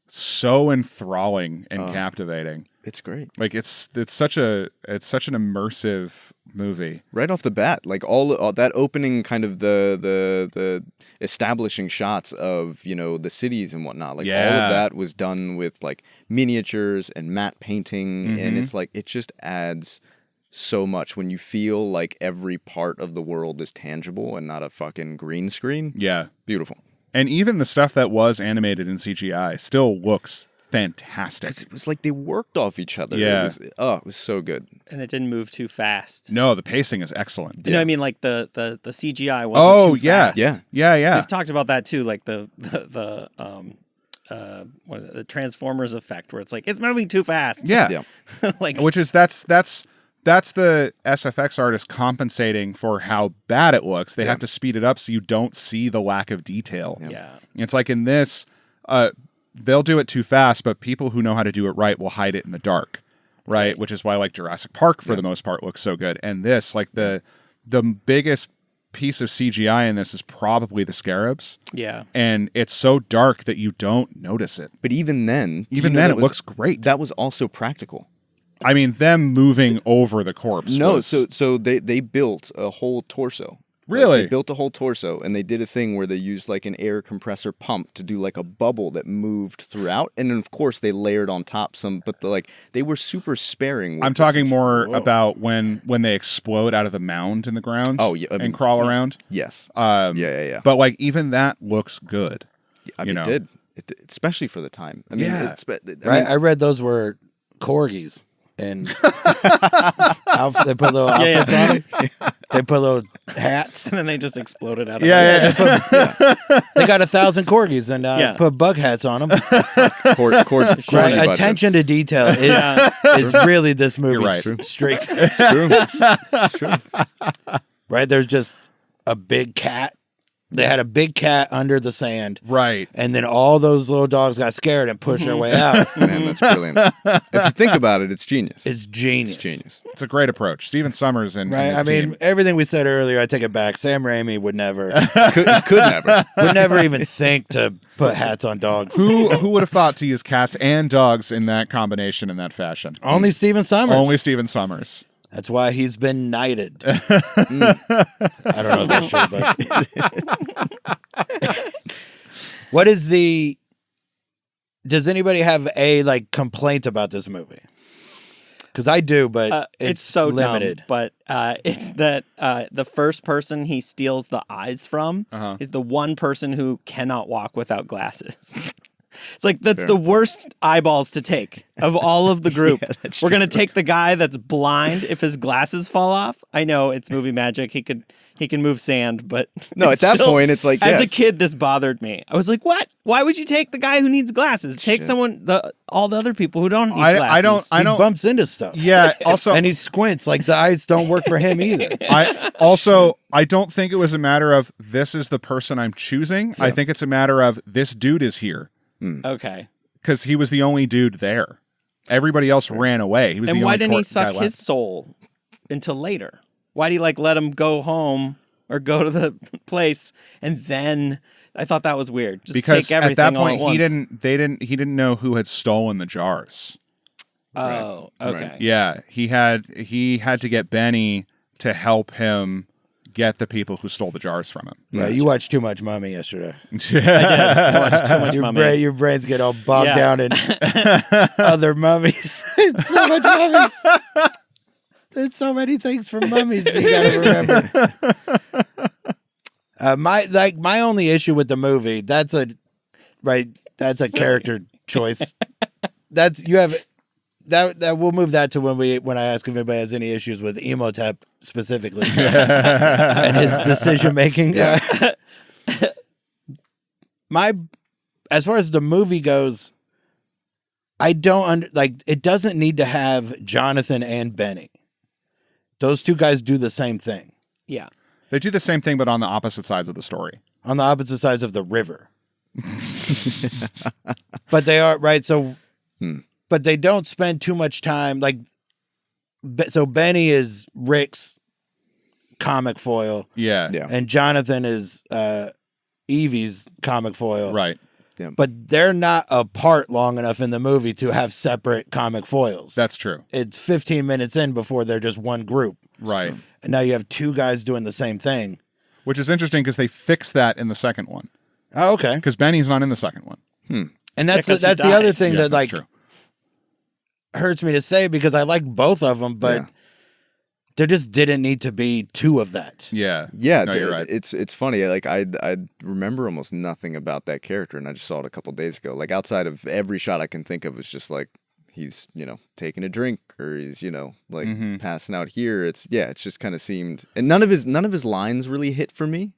so enthralling and captivating. It's great. It's such an immersive movie. Right off the bat, all that opening kind of the establishing shots of the cities and whatnot, all of that was done with miniatures and matte painting, and it's it just adds so much when you feel every part of the world is tangible and not a fucking green screen. Yeah. Beautiful. And even the stuff that was animated in CGI still looks fantastic. Because it was they worked off each other. Yeah. It was so good. And it didn't move too fast. No, the pacing is excellent. You know what I mean? The CGI wasn't too fast. Yeah. We've talked about that too, the what is it? The Transformers effect, where it's it's moving too fast. Yeah. Yeah. Which is that's the SFX artist compensating for how bad it looks. They have to speed it up so you don't see the lack of detail. Yeah. It's in this, they'll do it too fast, but people who know how to do it right will hide it in the dark, right? Which is why Jurassic Park for the most part looks so good. And this, the biggest piece of CGI in this is probably the scarabs. Yeah. And it's so dark that you don't notice it. But even then, Even then, it looks great. That was also practical. I mean, them moving over the corpse. No, was- so they built a whole torso. Really? They built a whole torso, and they did a thing where they used like an air compressor pump to do like a bubble that moved throughout, and then of course they layered on top some, but they were super sparing. With I'm this. talking more about when they explode out of the mound in the ground. Oh, yeah, I mean, and crawl around. Yes. Yeah. But like even that looks good. I mean, it did, especially for the time. I mean, Yeah. I read those were corgis, and they put little outfits on them. They put little hats. And then they just exploded out of Yeah. They got 1,000 corgis and put bug hats on them. Right, attention to detail is really this movie's right. strength. It's true. Right, there's just a big cat. They had a big cat under the sand. Right. And then all those little dogs got scared and pushed their way out. Man, that's brilliant. If you think about it, it's genius. It's genius. It's genius. It's a great approach. Steven Summers and Right. and I his mean, team. everything we said earlier, I take it back. Sam Raimi would never Could never. even think to put hats on dogs. Who would have thought to use cats and dogs in that combination in that fashion? Only Steven Summers. Only Steven Summers. That's why he's been knighted. I don't know if that's true, but what is the? Does anybody have a complaint about this movie? Because I do, but it's so limited. dumb. But it's that the first person he steals the eyes from is the one person who cannot walk without glasses. It's like that's the worst eyeballs to take of all of the group. We're gonna take the guy that's blind if his glasses fall off. I know it's movie magic. He can move sand, but No, at that point, it's like, as yes. a kid, this bothered me. I was like, "What? Why would you take the guy who needs glasses? Take all the other people who don't need glasses." He bumps into stuff. Yeah. Also, And he squints. Like the eyes don't work for him either. I don't think it was a matter of this is the person I'm choosing. I think it's a matter of this dude is here. Okay. Because he was the only dude there. Everybody else ran away. He was And the why only didn't he guy suck left. his soul until later? Why'd he let him go home or go to the place and then I thought that was weird. Just Because take everything at that all point at once. he didn't know who had stolen the jars. Oh, okay. Yeah, he had to get Benny to help him get the people who stole the jars from him. Right, you watched too much Mummy yesterday. I did. I watched too much Mummy. Your brains get all bogged down in other mummies. It's so much mummies. There's so many things from mummies that you gotta remember. My only issue with the movie, that's a character choice. That we'll move that to when I ask if anybody has any issues with Emotep specifically and his decision making. As far as the movie goes, I don't it doesn't need to have Jonathan and Benny. Those two guys do the same thing Yeah. They do the same thing, but on the opposite sides of the story. on the opposite sides of the river. But they are right. So, but they don't spend too much time. So Benny is Rick's comic foil, Yeah. and Jonathan is Evie's comic foil, Right. But they're not apart long enough in the movie to have separate comic foils. That's true. It's 15 minutes in before they're just one group. Right. And now you have two guys doing the same thing. Which is interesting because they fixed that in the second one. Oh, okay. Because Benny's not in the second one. And that's Because he the other dies. thing Yeah, that that's true. hurts me to say because I like both of them, but there just didn't need to be two of that. Yeah. Yeah, No, you're right. It's funny. I remember almost nothing about that character, and I just saw it a couple days ago. Like outside of every shot I can think of, it's just like he's taking a drink or he's passing out here. It's just kind of seemed, and none of his lines really hit for me.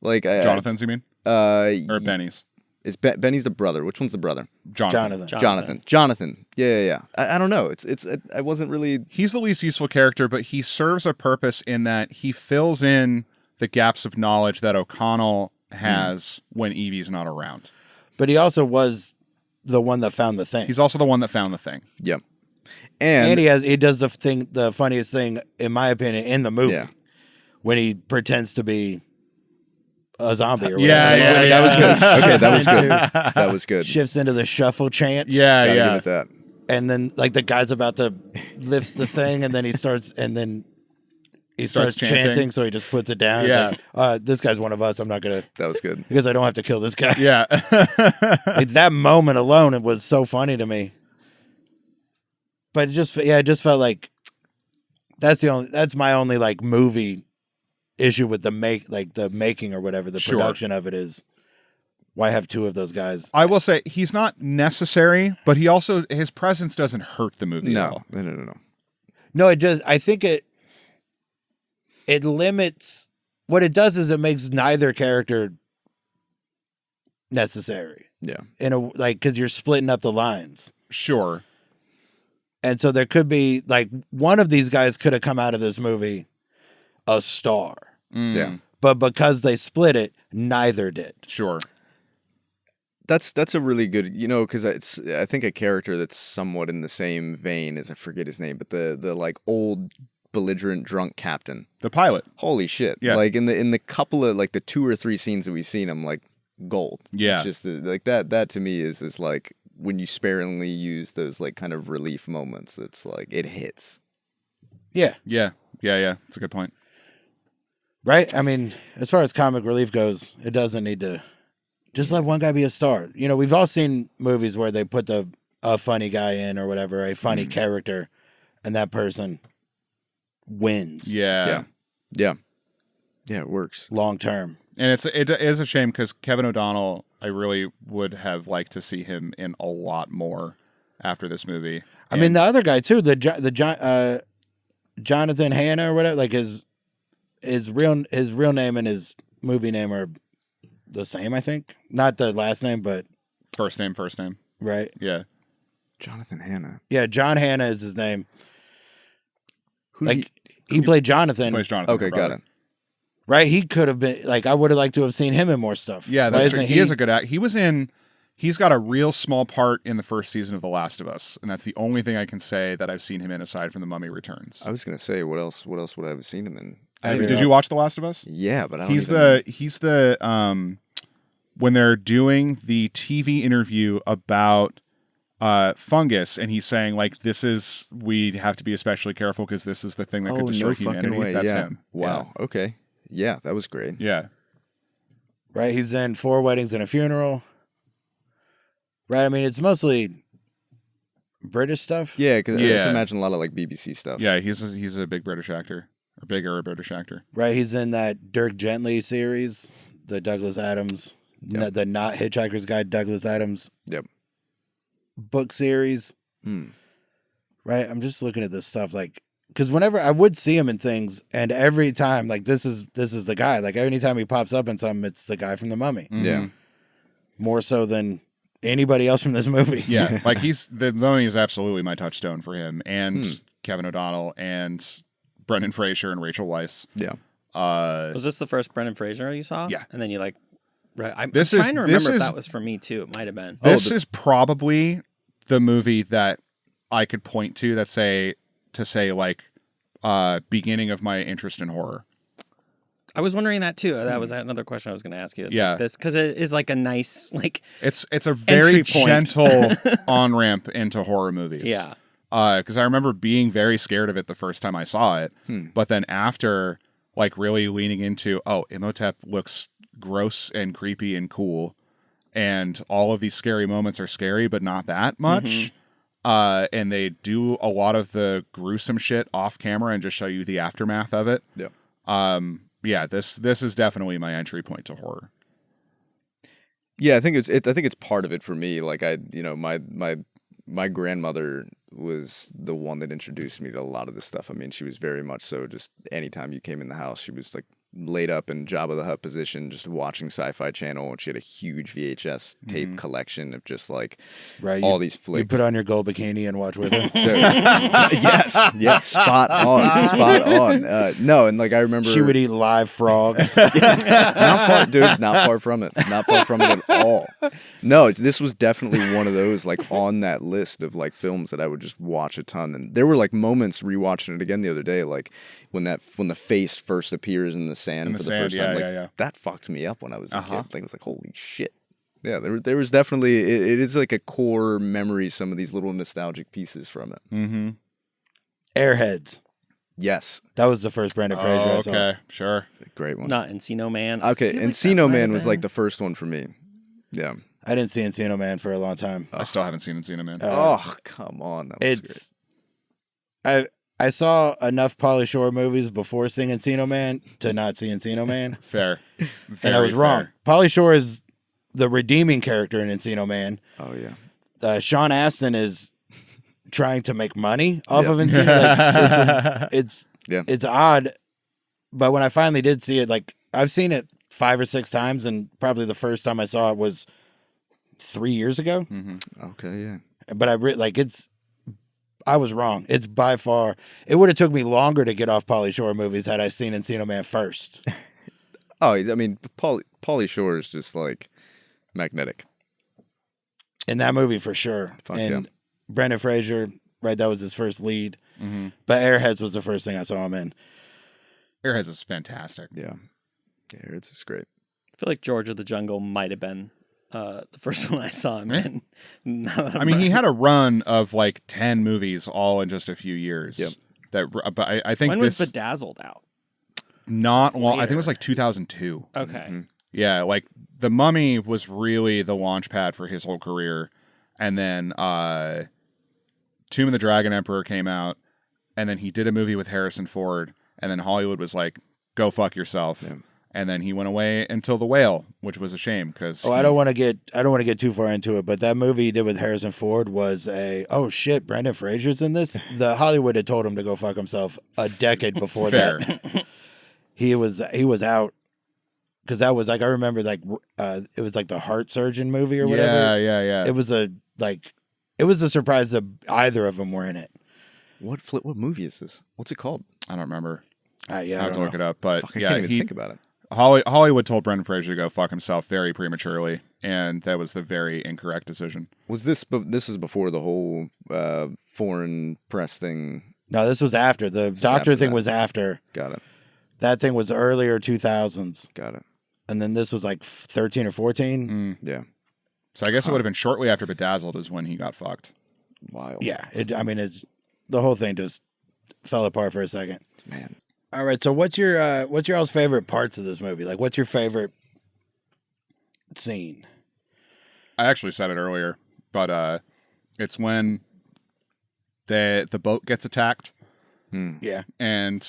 Like Jonathan's, you mean? Or Benny's? Is Benny's the brother? Which one's the brother? Jonathan. Jonathan. Yeah. I don't know. I wasn't really. He's the least useful character, but he serves a purpose in that he fills in the gaps of knowledge that O'Connell has when Evie's not around. But he also was the one that found the thing. He's also the one that found the thing. Yep. And he does the funniest thing, in my opinion, in the movie when he pretends to be a zombie or whatever. Yeah. That was good. Okay, that was Shifts good. into- That was good. Shifts into the shuffle chant. Yeah. Gotta give it that. and then like the guy's about to lifts the thing, and then he starts chanting, so he just puts it down. Yeah. He's like, this guy's one of us. I'm not gonna. That was good. Because I don't have to kill this guy. Yeah. Like, that moment alone, it was so funny to me. But it just felt like that's my only like movie issue with the making or whatever, the Sure. production of it is. Why have two of those guys? I will say he's not necessary, but his presence doesn't hurt the movie at all. No. No, I think it limits. What it does is it makes neither character necessary. Yeah. Because you're splitting up the lines. Sure. And so there could be like one of these guys could have come out of this movie a star. Yeah. But because they split it, neither did. Sure. That's a really good, because I think a character that's somewhat in the same vein as, I forget his name, but the like old belligerent drunk captain. The pilot. Holy shit. Yeah. Like in the couple of like the 2 or 3 scenes that we've seen him, like gold. Yeah. It's just like that to me is like when you sparingly use those like kind of relief moments, it's like it hits. Yeah. Yeah. It's a good point. Right? I mean, as far as comic relief goes, it doesn't need to just let one guy be a star. We've all seen movies where they put a funny guy in or whatever, a funny character, and that person wins Yeah. Yeah, it works. long term. And it is a shame because Kevin O'Donnell, I really would have liked to see him in a lot more after this movie. I mean, the other guy too, Jonathan Hanna or whatever, like his real name and his movie name are the same, I think. Not the last name, but First name. right. Yeah. Jonathan Hanna. Yeah, John Hanna is his name. Who He played Jonathan. Plays Jonathan. Okay, her got brother. it. Right? He could have been like I would have liked to have seen him in more stuff. Yeah, Why that's isn't true. He is a good actor. He's got a real small part in the first season of The Last of Us, and that's the only thing I can say that I've seen him in aside from The Mummy Returns. I was gonna say what else would I have seen him in? Did you watch The Last of Us? Yeah, but I don't He's even the when they're doing the TV interview about fungus, and he's saying like we have to be especially careful because this is the thing that could destroy no humanity. fucking way. That's yeah. him. Wow. Okay. Yeah, that was great. Yeah. Right? He's in 4 Weddings and a Funeral. Right? I mean, it's mostly British stuff. Yeah, because I Yeah. can imagine a lot of like BBC stuff. Yeah, he's a big British actor. Or bigger British actor. Right? He's in that Dirk Gently series, the Douglas Adams, the Not Hitchhiker's Guide Douglas Adams Yep. book series. Hmm. Right? I'm just looking at this stuff like because whenever I would see him in things, and every time like this is the guy. Like anytime he pops up in something, it's the guy from The Mummy. Mm-hmm. Yeah. More so than anybody else from this movie. Yeah, like the Mummy is absolutely my touchstone for him, and Kevin O'Donnell, and Brendan Fraser, and Rachel Weisz. Yeah. Was this the first Brendan Fraser you saw? Yeah. And then you like, right? I'm This trying is- to this remember if is- that was for me too. It might have been. This is probably the movie that I could point to that say like beginning of my interest in horror. I was wondering that too. That was another question I was going to ask you. It's Yeah. like this because it is like a nice like. It's a very Entry point. gentle on ramp into horror movies. Yeah. Because I remember being very scared of it the first time I saw it, but then after like really leaning into, Imhotep looks gross and creepy and cool, and all of these scary moments are scary, but not that much. And they do a lot of the gruesome shit off camera and just show you the aftermath of it. Yeah. This is definitely my entry point to horror. Yeah, I think it's part of it for me. Like my grandmother was the one that introduced me to a lot of this stuff. I mean, she was very much so just anytime you came in the house, she was like laid up in Jabba the Hutt position, just watching Sci-Fi Channel, and she had a huge VHS tape collection of just like all these flicks. You put on your gold bikini and watch with her. yes, spot on. No, and like I remember She would eat live frogs. not far from it at all. No, this was definitely one of those like on that list of like films that I would just watch a ton. And there were like moments rewatching it again the other day, like when the face first appears in the sand for the first time. Like, that fucked me up when I was a kid. Like, I was like, holy shit. Yeah, there was definitely it is like a core memory. Some of these little nostalgic pieces from it. Mm-hmm. Airheads. Yes, That was the first Brendan Fraser I saw. Okay, sure. great one. Not Encino Man. Okay, I feel like Encino that might Man have was been- like the first one for me. Yeah. I didn't see Encino Man for a long time. I still haven't seen Encino Man. Oh, come on. That was It's I saw enough Pauly Shore movies before seeing Encino Man to not see Encino Man, Fair. and I was wrong. Pauly Shore is the redeeming character in Encino Man. great. Oh yeah. Sean Astin is trying to make money off of Encino. Like, it's odd, but when I finally did see it, like I've seen it 5 or 6 times, and probably the first time I saw it was 3 years ago. Okay, yeah. But I was wrong. It's by far. It would have took me longer to get off Pauly Shore movies had I seen Encino Man first. Oh, I mean, Pauly Shore is just like magnetic. In that movie for sure. Fuck and yeah. Brendan Fraser, right? That was his first lead. But Airheads was the first thing I saw him in. Airheads is fantastic. Yeah. Yeah, it's just great. I feel like George of the Jungle might have been the first one I saw him in. I mean, he had a run of like 10 movies all in just a few years. Yep. But I think When this was Bedazzled out? not long. I think later. it was like 2002. Okay. Yeah, like The Mummy was really the launch pad for his whole career, and then Tomb of the Dragon Emperor came out, and then he did a movie with Harrison Ford, and then Hollywood was like, "Go fuck yourself." Yeah. And then he went away until The Whale, which was a shame because I don't want to get too far into it, but that movie he did with Harrison Ford was Brendan Fraser's in this. The Hollywood had told him to go fuck himself a decade before Fair. that. He was out because that was like, I remember like it was like the heart surgeon movie or whatever. Yeah. It was a surprise that either of them were in it. What movie is this? What's it called? I don't remember. Yeah, I have to look it up, but Fuck, I yeah, can't even think about it. Hollywood told Brendan Fraser to go fuck himself very prematurely, and that was the very incorrect decision. Was this? This is before the whole foreign press thing. No, this was after. The doctor after thing that. was after. Got it. That thing was earlier 2000s. Got it. And then this was like 13 or 14. Yeah. So I guess it would have been shortly after Bedazzled is when he got fucked. Wild. Yeah. The whole thing just fell apart for a second. Man. All right. So what's your all's favorite parts of this movie? Like, what's your favorite scene? I actually said it earlier, but it's when the boat gets attacked, Yeah. and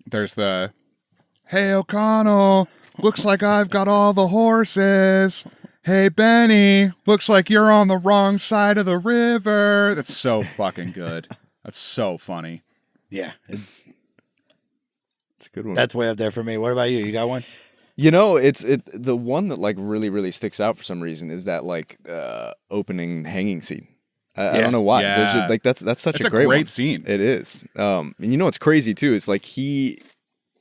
there's the, "Hey O'Connell, looks like I've got all the horses. Hey Benny, looks like you're on the wrong side of the river." That's so fucking good. That's so funny. Yeah. It's It's a good one. That's way up there for me. What about you? You got one? You know, it's the one that like really sticks out for some reason is that like opening hanging scene. I don't know why. Yeah. There's that's such It's a great one. scene. It is. And you know what's crazy too? It's like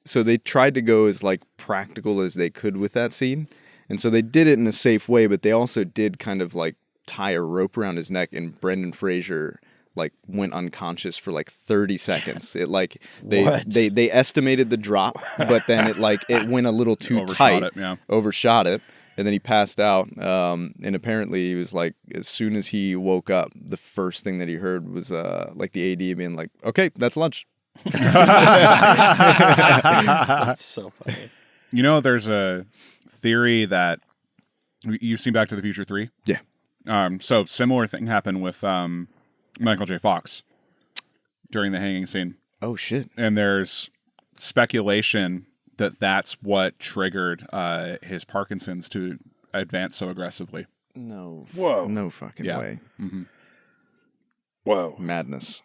so they tried to go as like practical as they could with that scene. And so they did it in a safe way, but they also did kind of like tie a rope around his neck, and Brendan Fraser like went unconscious for like 30 seconds. It like they estimated the drop, but then it went a little too tight. Overshot it. And then he passed out. And apparently he was like, as soon as he woke up, the first thing that he heard was like the AD being like, "Okay, that's lunch." That's so funny. You know, there's a theory that you've seen Back to the Future 3. Yeah. So similar thing happened with Michael J. Fox during the hanging scene. Oh shit. And there's speculation that that's what triggered his Parkinson's to advance so aggressively. No. Whoa. No fucking Yeah. way. Mm-hmm. Whoa. Madness.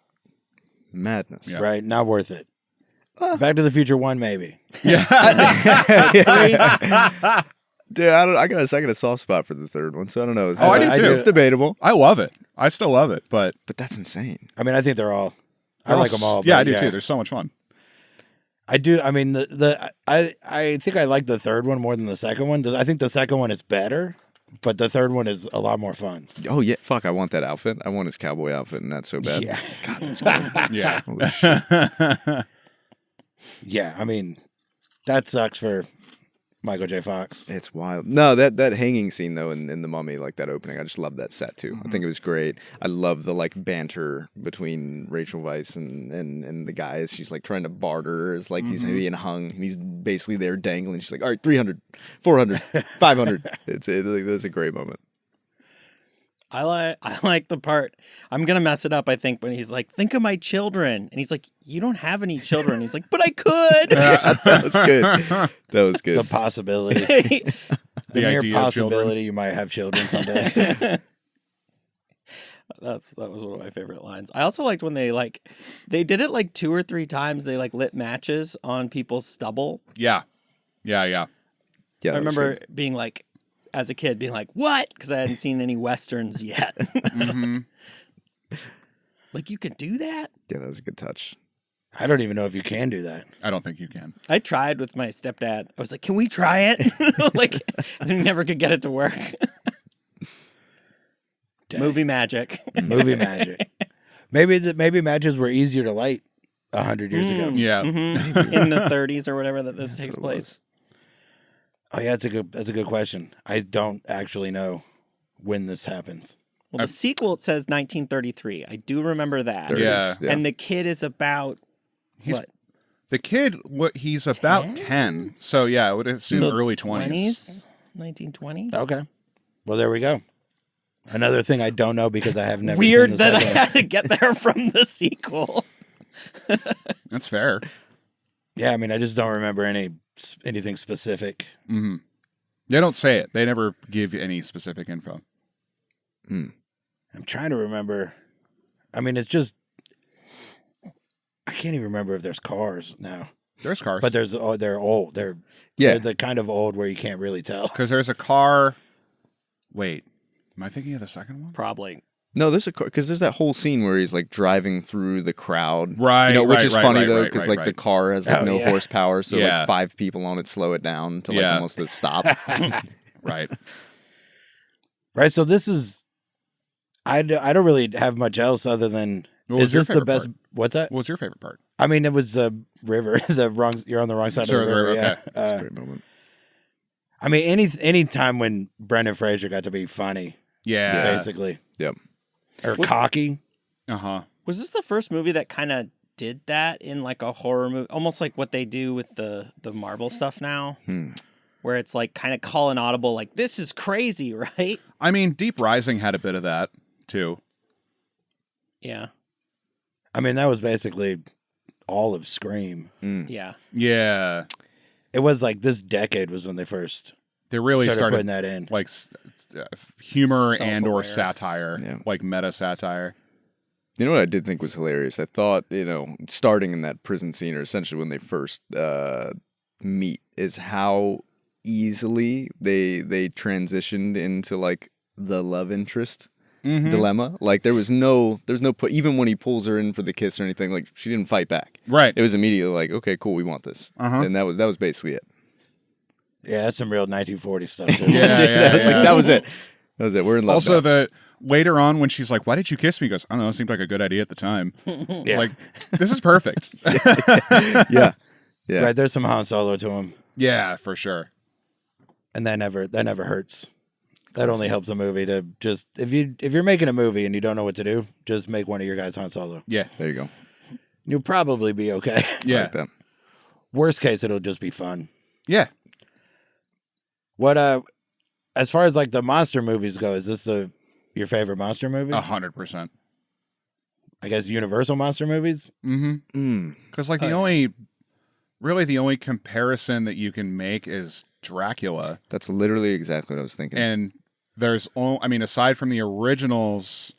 Yeah. Right. Not worth it. Back to the Future 1, maybe. Dude, I got a soft spot for the third one, so I don't know. Oh, I do too. It's debatable, I love it. I still love it, but but that's insane. I mean, I think they're all. I like them all. Yeah, but I do too. They're so much fun. I do. I mean, I think I like the third one more than the second one. I think the second one is better, but the third one is a lot more fun. Oh yeah, fuck! I want that outfit. I want his cowboy outfit, and that's so bad. Yeah. God, that's good. Yeah. Holy shit. Yeah, I mean, that sucks for Michael J. Fox. It's wild. No, that hanging scene though in The Mummy, like that opening, I just love that set too. I think it was great. I love the like banter between Rachel Weisz and the guys. She's like trying to barter as like he's being hung, and he's basically there dangling. She's like, all right, 300, 400, 500. It's a great moment. I like the part. I'm gonna mess it up, I think, when he's like, "Think of my children," and he's like, "You don't have any children." He's like, "But I could." That was good. That was good. The possibility, the mere idea of possibility you might have children someday. That was one of my favorite lines. I also liked when they did it like 2 or 3 times. They like lit matches on people's stubble. Yeah. Yeah, I remember being like, as a kid, being like, "What?" Because I hadn't seen any westerns yet. Like, you can do that? Yeah, that was a good touch. I don't even know if you can do that. I don't think you can. I tried with my stepdad. I was like, "Can we try it?" Like, I never could get it to work. Dang. Movie magic. Movie magic. Maybe matches were easier to light 100 years ago. Yeah. In the 30s or whatever that this takes place. Oh yeah, that's a good question. I don't actually know when this happens. Well, the sequel, it says 1933. I do remember that. Yeah. And the kid is about what? The kid, he's about 10. So yeah, I would assume early 20s. 1920. Okay. Well, there we go. Another thing I don't know because I have never Weird seen the that I second. had to get there from the sequel. That's fair. Yeah, I mean, I just don't remember anything specific. Mm-hmm. They don't say it. They never give any specific info. I'm trying to remember. I mean, it's just I can't even remember if there's cars now. There's cars, But they're old. They're the kind of old where you can't really tell. because there's a car. Wait, am I thinking of the second one? Probably. No, there's because there's that whole scene where he's like driving through the crowd, Right, which right, is right, funny right, though, right, because right, like the right. car has like no horsepower, so Yeah. like 5 people on it slow it down to like Yeah. almost a stop. Right. Right. So this is. I don't really have much else other than. What was Is your this the favorite best? part? What's that? What was your favorite part? I mean, it was the river. You're on the wrong side Sure, of the river. okay. Yeah. That's a great moment. I mean, any time when Brendan Fraser got to be funny, Yeah. basically, Yep. or cocky. Uh-huh. Was this the first movie that kind of did that in like a horror movie? Almost like what they do with the Marvel stuff now? Where it's like kind of calling audible, like, this is crazy, right? I mean, Deep Rising had a bit of that, too. Yeah. I mean, that was basically all of Scream. Yeah. Yeah. It was like this decade was when they first They really started started putting that in. like humor and or Self-aware. satire, Yeah. like meta satire. You know what I did think was hilarious? I thought, starting in that prison scene, or essentially when they first meet, is how easily they transitioned into like the love interest dilemma. Like there's no even when he pulls her in for the kiss or anything, like she didn't fight back. Right. It was immediately like, okay, cool, we want this, and that was basically it. Yeah, that's some real 1940 stuff. Too. Yeah, That was it. That was it. We're in love. Also, now. later on when she's like, "Why did you kiss me?" He goes, "I don't know. It seemed like a good idea at the time." Yeah. Like, this is perfect. yeah. Right, there's some Han Solo to him, Yeah, for sure. and that never hurts. That only helps a movie to just if you're making a movie and you don't know what to do, just make one of your guys Han Solo. Yeah. There you go. You'll probably be okay. I Yeah. like that. Worst case, it'll just be fun. Yeah. What as far as like the monster movies go, is this your favorite monster movie? 100%. I guess Universal monster movies. Mm-hmm. Because like the only comparison that you can make is Dracula, That's literally exactly what I was thinking. and aside from the originals,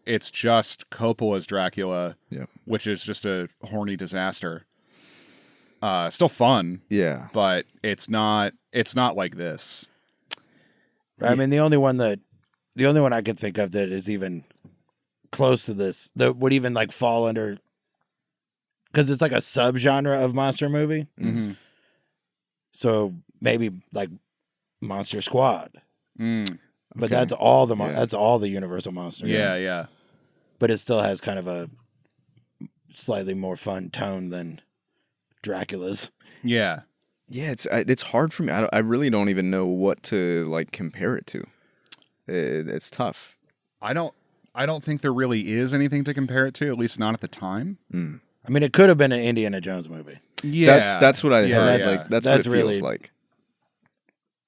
it's just Coppola's Dracula, Yeah. which is just a horny disaster. Still fun, Yeah. but it's not like this. I mean, the only one I could think of that is even close to this that would even like fall under, because it's like a subgenre of monster movie. Mm-hmm. So maybe like Monster Squad, but Okay. that's all Yeah. that's all the Universal monsters. Yeah. But it still has kind of a slightly more fun tone than Dracula's. Yeah. Yeah, it's hard for me. I really don't even know what to like compare it to. It's tough. I don't think there really is anything to compare it to, at least not at the time. I mean, it could have been an Indiana Jones movie. Yeah, That's what I heard. yeah. Like that's That's what it feels really- like.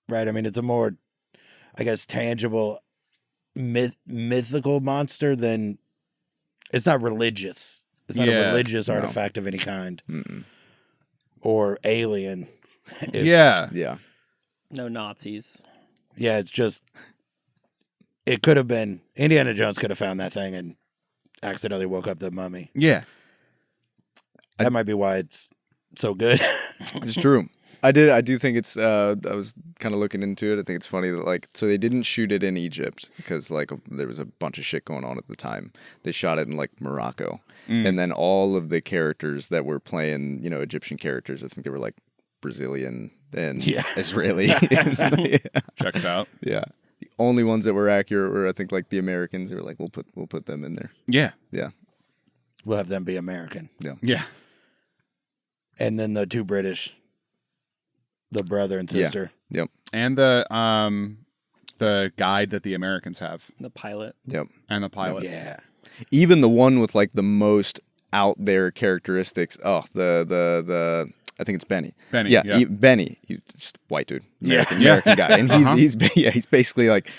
Right. I mean, it's a more, I guess, tangible, mythical monster than. It's not religious. It's not a religious artifact of any kind. Mm-mm. Or alien. Yeah. No Nazis. Yeah, it's just. It could have been. Indiana Jones could have found that thing and accidentally woke up the mummy. Yeah. That might be why it's so good. It's true. I do think it's I was kind of looking into it. I think it's funny that like so they didn't shoot it in Egypt because like there was a bunch of shit going on at the time. They shot it in like Morocco. And then all of the characters that were playing, Egyptian characters, I think they were like Brazilian and Israeli. Checks out. Yeah. The only ones that were accurate were I think like the Americans. They were like we'll put them in there. Yeah. Yeah. We'll have them be American. Yeah. And then the two British, the brother and sister. Yep. And the guide that the Americans have. The pilot. Yep. And the pilot. Yeah. Even the one with like the most out there characteristics. Oh, the I think it's Benny. Benny, Yeah. yeah. Benny. He's just white dude. American guy. And he's basically like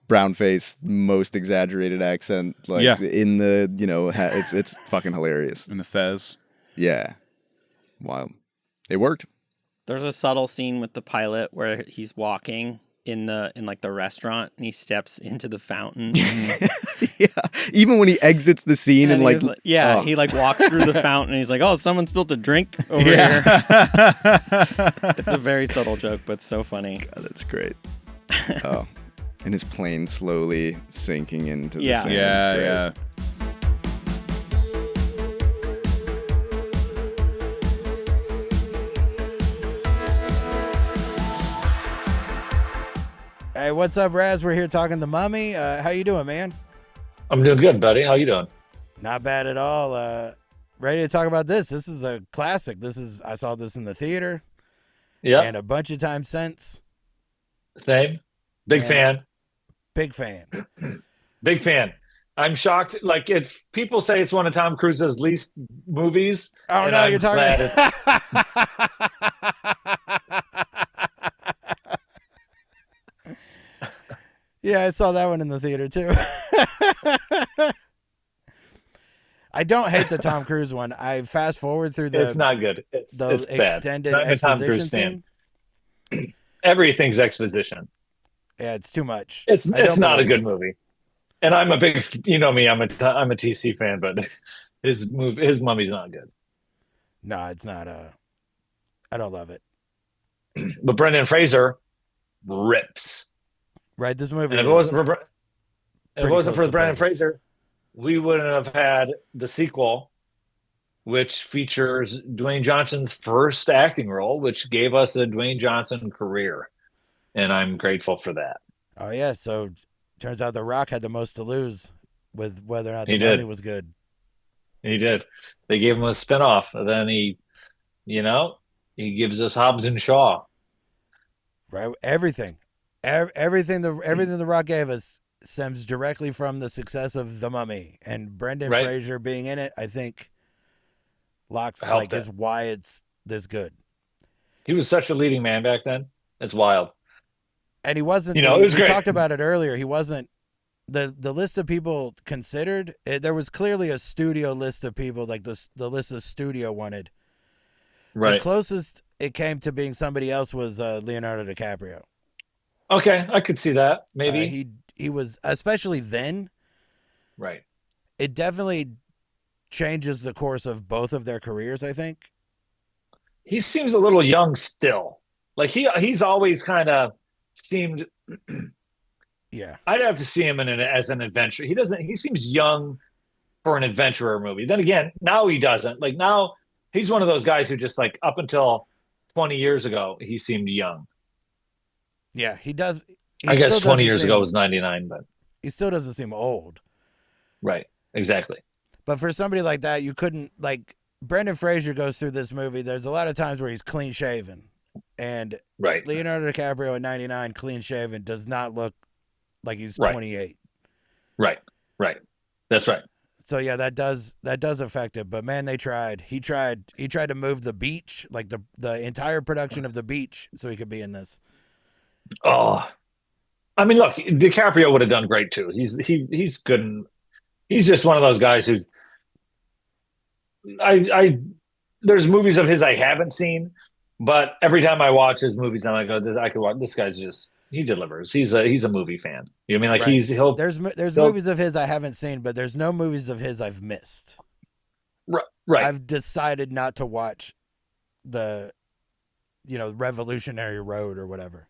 brown face, most exaggerated accent. Like in the it's fucking hilarious. And the Fez. Yeah. Wild. It worked. There's a subtle scene with the pilot where he's walking in like the restaurant and he steps into the fountain. Yeah. Even when he exits the scene and like he like walks through the fountain and he's like, "Oh, someone spilled a drink over here." It's a very subtle joke, but so funny. God, that's great. Oh. And his plane slowly sinking into the sand. Yeah. Hey, what's up, Raz? We're here talking The Mummy. How you doing, man? I'm doing good, buddy. How you doing? Not bad at all. Ready to talk about this. This is a classic. I saw this in the theater. Yeah. And a bunch of times since. Same. Big Yeah. fan. Big fan. Big fan. I'm shocked. Like people say it's one of Tom Cruise's least movies. Oh, and no, I'm you're talking glad it's- Yeah, I saw that one in the theater too. I don't hate the Tom Cruise one. I fast forward through it's not good. It's bad. extended Not a Tom exposition Cruise scene. fan. Everything's exposition. Yeah, it's too much. It's I don't not a believe- good movie. And I'm a big, me, I'm a TC fan, but his Mummy's not good. No, it's not. I don't love it. But Brendan Fraser rips. Right, this movie. And if it is wasn't for pretty Brendan close to Fraser, perfect. we wouldn't have had the sequel, which features Dwayne Johnson's first acting role, which gave us a Dwayne Johnson career. And I'm grateful for that. Oh yeah, so turns out The Rock had the most to lose with whether or not He the did. Mummy was good. He did. They gave him a spinoff, and then he gives us Hobbs and Shaw. Right, everything the Rock gave us stems directly from the success of The Mummy, and Brendan Right. Fraser being in it. I think locks Helped like is it. why it's this good. He was such a leading man back then. It's wild. And he wasn't. It was we great. talked about it earlier. He wasn't the list of people considered. There was clearly a studio list of people, like the list the studio wanted. The Right. closest it came to being somebody else was Leonardo DiCaprio. Okay, I could see that. Maybe. He was, especially then. Right. It definitely changes the course of both of their careers, I think. He seems a little young still. Like he's always kind of seemed. Yeah. I'd have to see him as an adventure. He seems young for an adventurer movie. Then again, now he doesn't. Like now he's one of those guys who just like up until 20 years ago, he seemed young. Yeah, he does. He I guess still 20 doesn't years seem- ago was 99, but He still doesn't seem old. right. Exactly. But for somebody like that, you couldn't, like, Brendan Fraser goes through this movie. There's a lot of times where he's clean shaven. And Right. Leonardo DiCaprio at 99, clean shaven, does not look like he's Right. 28. Right. That's right. So yeah, that does affect it. But man, they tried. He tried to move the beach, like the entire production of the beach, so he could be in this. Oh, I mean, look, DiCaprio would have done great too. He's good. He's just one of those guys who's I there's movies of his I haven't seen, but every time I watch his movies, I'm like, oh, I could watch. This guy's just he delivers. He's a movie fan. You know what I mean? Like Right. There's movies of his I haven't seen, but there's no movies of his I've missed. Right. I've decided not to watch the Revolutionary Road or whatever.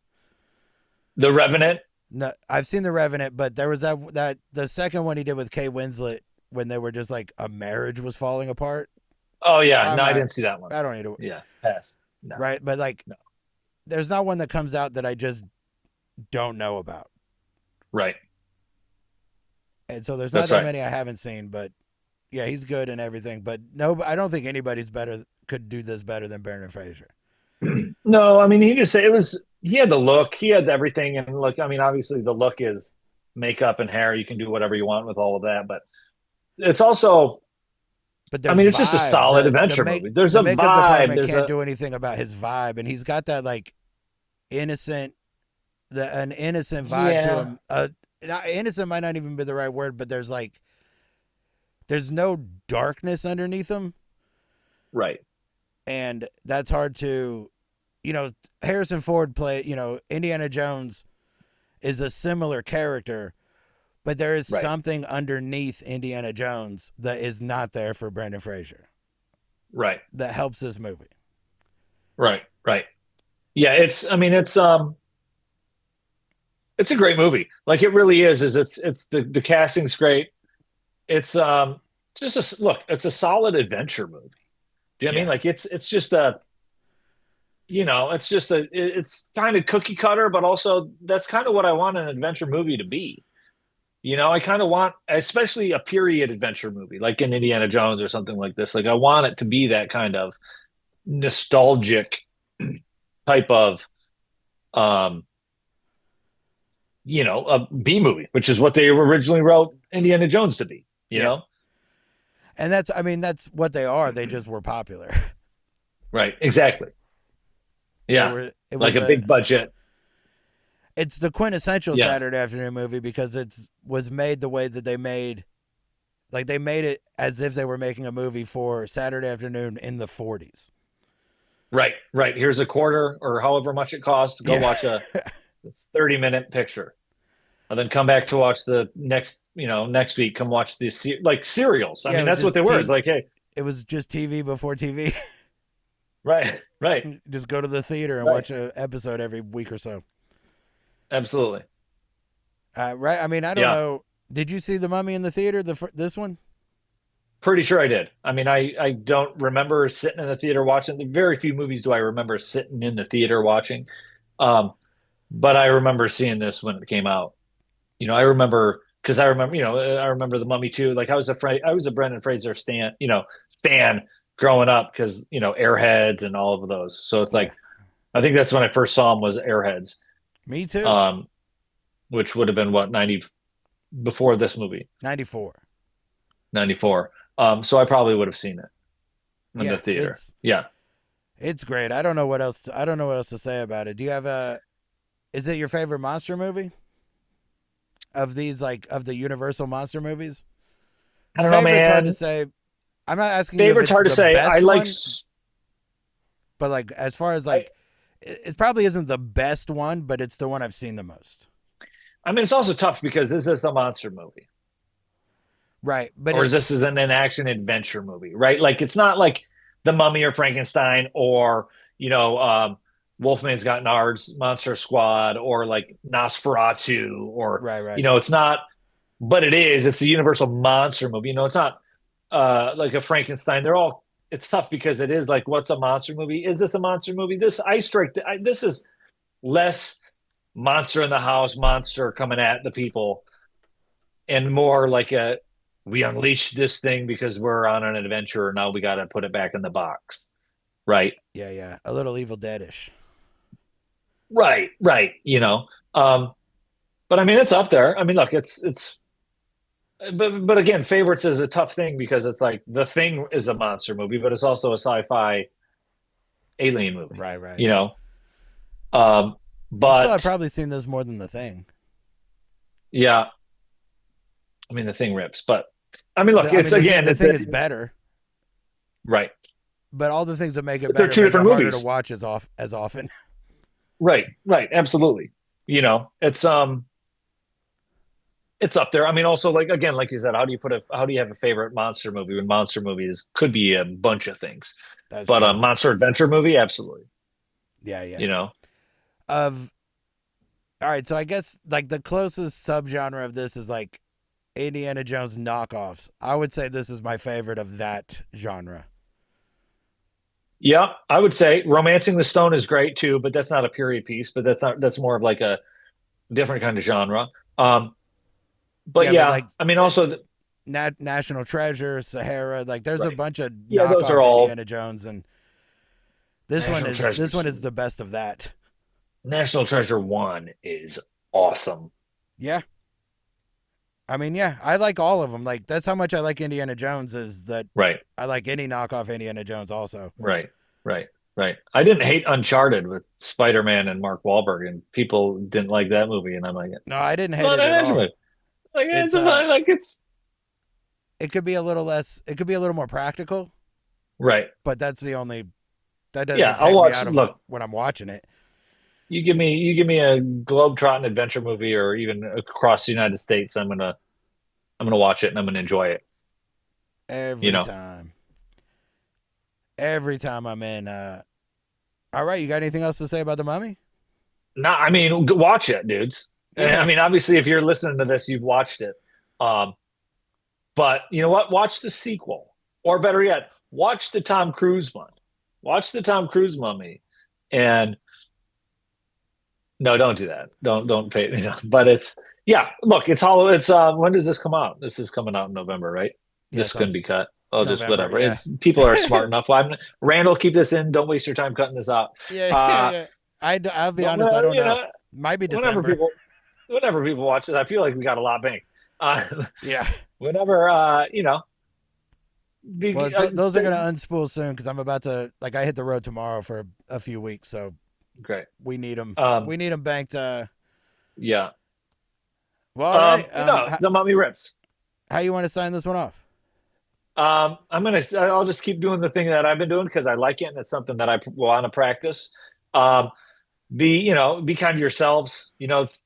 The Revenant. No, I've seen The Revenant, but there was that the second one he did with Kate Winslet when they were just like a marriage was falling apart. Oh yeah, I didn't see that one. I don't need to. Yeah, pass. No. Right, but like, No. There's not one that comes out that I just don't know about. Right. And so there's not that many I haven't seen, but yeah, he's good and everything. But no, I don't think anybody's could do this better than Brendan Fraser. No, I mean he had the look, he had everything, and look, I mean obviously the look is makeup and hair. You can do whatever you want with all of that, but it's also. But I mean, it's just a solid adventure movie. There's a vibe. There's can't do anything about his vibe, and he's got that like innocent, an innocent vibe to him. Innocent might not even be the right word, but there's no darkness underneath him, right? And that's hard to, Harrison Ford Indiana Jones is a similar character. But there is something underneath Indiana Jones that is not there for Brendan Fraser. Right. That helps this movie. Right. Yeah, it's a great movie. Like it really is it's the casting's great. It's just it's a solid adventure movie. Do you know what I mean? Like it's just it's kind of cookie cutter, but also that's kind of what I want an adventure movie to be. I kind of want, especially a period adventure movie, like in Indiana Jones or something like this. Like I want it to be that kind of nostalgic type of, a B movie, which is what they originally wrote Indiana Jones to be, you know? And that's what they are. They just were popular. Right. Exactly. Yeah. It was like a big budget. It's the quintessential Saturday afternoon movie because it was made the way that they made it as if they were making a movie for Saturday afternoon in the 40s. Right. Here's a quarter or however much it costs. Go watch a 30-minute picture. And then come back to watch the next week, come watch these like serials. I mean, that's what they were. It's like, hey. It was just TV before TV. Right. Just go to the theater and watch an episode every week or so. Absolutely. Right. I mean, I don't know. Did you see The Mummy in the theater? This one? Pretty sure I did. I mean, I don't remember sitting in the theater watching. Very few movies do I remember sitting in the theater watching. But I remember seeing this when it came out. I remember because I remember The Mummy too. Like I was a Brendan Fraser fan growing up because Airheads and all of those. So it's like, I think that's when I first saw him was Airheads. Me too. Which would have been what, 90 before this movie? 94. So I probably would have seen it in the theater. It's great. I don't know what else to say about it. Do you have is it your favorite monster movie? Of these, like, of the Universal monster movies? I don't know, man. Favorite's hard to say. I'm not asking you if Favorite's hard to say. I like, but like as far as like, it probably isn't the best one, but it's the one I've seen the most. I mean, it's also tough because is this a monster movie? Right. But or is this an action adventure movie, right? Like it's not like The Mummy or Frankenstein or, Wolfman's Got Nards, Monster Squad, or like Nosferatu, or, right. It's not, but it's the Universal monster movie. It's not like a Frankenstein. It's tough because it is like, what's a monster movie? Is this a monster movie? This is less monster in the house, monster coming at the people, and more like we unleashed this thing because we're on an adventure. Now we got to put it back in the box. Right. Yeah. A little Evil Dead-ish. Right, right. But I mean, it's up there. I mean, look, but again, favorites is a tough thing because it's like The Thing is a monster movie, but it's also a sci-fi alien movie. Right, right. You know, um, You still have but probably seen this more than The Thing. yeah, I mean, The Thing rips, but I mean, look, it's the thing is better, right, but all the things that make it but they're better two make it different harder movies. to watch as often. Right, right, absolutely. It's up there. I mean, also like again, like you said, how do you have a favorite monster movie when monster movies could be a bunch of things, That's but true. a monster adventure movie, absolutely. Yeah, yeah. You know, Of all right, so I guess like the closest subgenre of this is like Indiana Jones knockoffs. I would say this is my favorite of that genre. yeah, I would say Romancing the Stone is great too, but that's not a period piece, but that's more of like a different kind of genre. But Yeah, but yeah, like I mean, also, National Treasure, Sahara, like there's a right. bunch of Yeah, those are knockoff all Indiana Jones, and this National one Treasures. is the best of that. National Treasure 1 is awesome. Yeah. I mean, yeah, I like all of them. Like that's how much I like Indiana Jones is that Right, I like any knockoff Indiana Jones also. right, right, right. I didn't hate Uncharted with Spider-Man and Mark Wahlberg, and people didn't like that movie, and I'm like, No, I didn't it's hate not it an at action all. movie. Like it's It's a fine, like it's it could be a little less, it could be a little more practical, right. but that's the only that doesn't Yeah, I'll take me watch. out of Look, when I'm watching it. you give me a globe-trotting adventure movie, or even across the United States, I'm gonna watch it and I'm gonna enjoy it. You Every know, time. Every time I'm in all right, you got anything else to say about the Mummy? not. I mean, watch it, dudes. Yeah. I mean, obviously, if you're listening to this, you've watched it. Um, But you know what? Watch the sequel, or better yet, watch the Tom Cruise one. Watch the Tom Cruise Mummy, and no, don't do that. Don't pay. But it's yeah. Look, it's hollow. It's when does this come out? This is coming out in November, right? Yeah, This couldn't be cut. Oh, just November, whatever. yeah. It's people are smart enough. Randall. Keep this in. Don't waste your time cutting this out. Yeah, Uh, yeah. I'll be but honest, I don't you know. Might be whenever December. people watch this, I feel like we got a lot bank. Yeah. Whenever Well, those are going to unspool soon because I'm about to, like, I hit the road tomorrow for a few weeks, so great. we need them. Um, We need them banked. Yeah. Well, all right. The Mummy rips. How you want to sign this one off? I'll just keep doing the thing that I've been doing because I like it and it's something that I want to practice. Be kind to yourselves.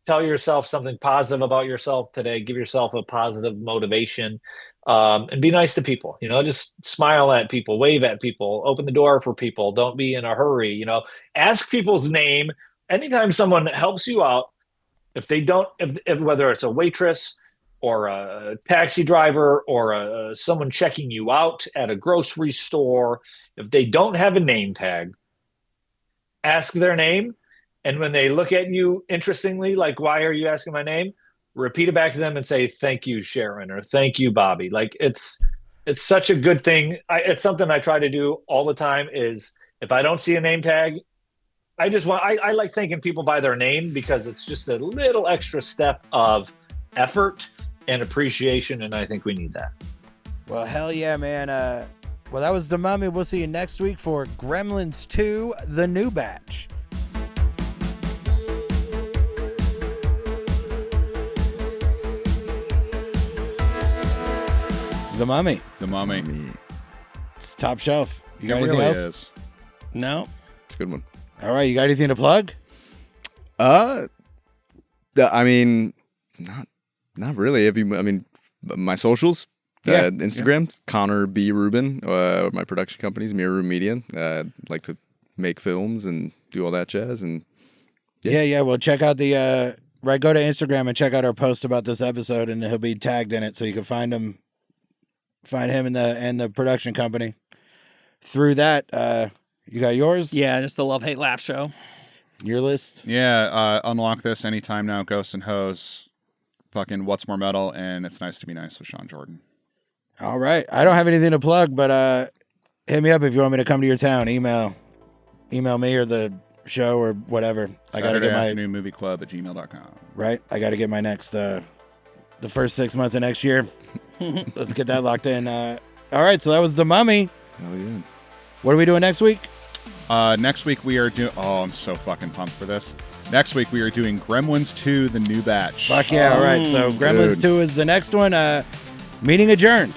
Tell yourself something positive about yourself today. Give yourself a positive motivation, and be nice to people. Just smile at people, wave at people, open the door for people. Don't be in a hurry. Ask people's name anytime someone helps you out. If they don't, if whether it's a waitress or a taxi driver or someone checking you out at a grocery store, if they don't have a name tag, ask their name. And when they look at you interestingly, like, why are you asking my name? Repeat it back to them and say, thank you, Sharon, or thank you, Bobby. Like it's such a good thing. It's something I try to do all the time is if I don't see a name tag, I like thanking people by their name because it's just a little extra step of effort and appreciation. And I think we need that. Well, hell yeah, man. Well, that was The Mummy. We'll see you next week for Gremlins 2, The New Batch. The Mummy. The Mummy. It's top shelf. You got It anything really else? is. No. It's a good one. All right, you got anything to plug? I mean, not really. My socials, Yeah. Instagram, Connor B. Rubin. My production company's Mirror Room Media. Like to make films and do all that jazz. And Yeah. Well, check out the go to Instagram and check out our post about this episode, and he'll be tagged in it, so you can find him and the production company through that. You got yours? Yeah, just the Love Hate Laugh show. Your list? Yeah, unlock this anytime now. Ghost and Hose, fucking What's More Metal, and It's Nice to Be Nice with Sean Jordan. All right. I don't have anything to plug, but hit me up if you want me to come to your town. Email me or the show or whatever. I got to get my saturdayafternoonmovieclub at gmail.com. Right. I got to get my next, the first 6 months of next year. Let's get that locked in. All right. So that was The Mummy. Oh, yeah. What are we doing next week? Next week we are doing. Oh, I'm so fucking pumped for this. Next week we are doing Gremlins 2: The New Batch. Fuck yeah! All right, so Gremlins 2 is the next one. Meeting adjourned.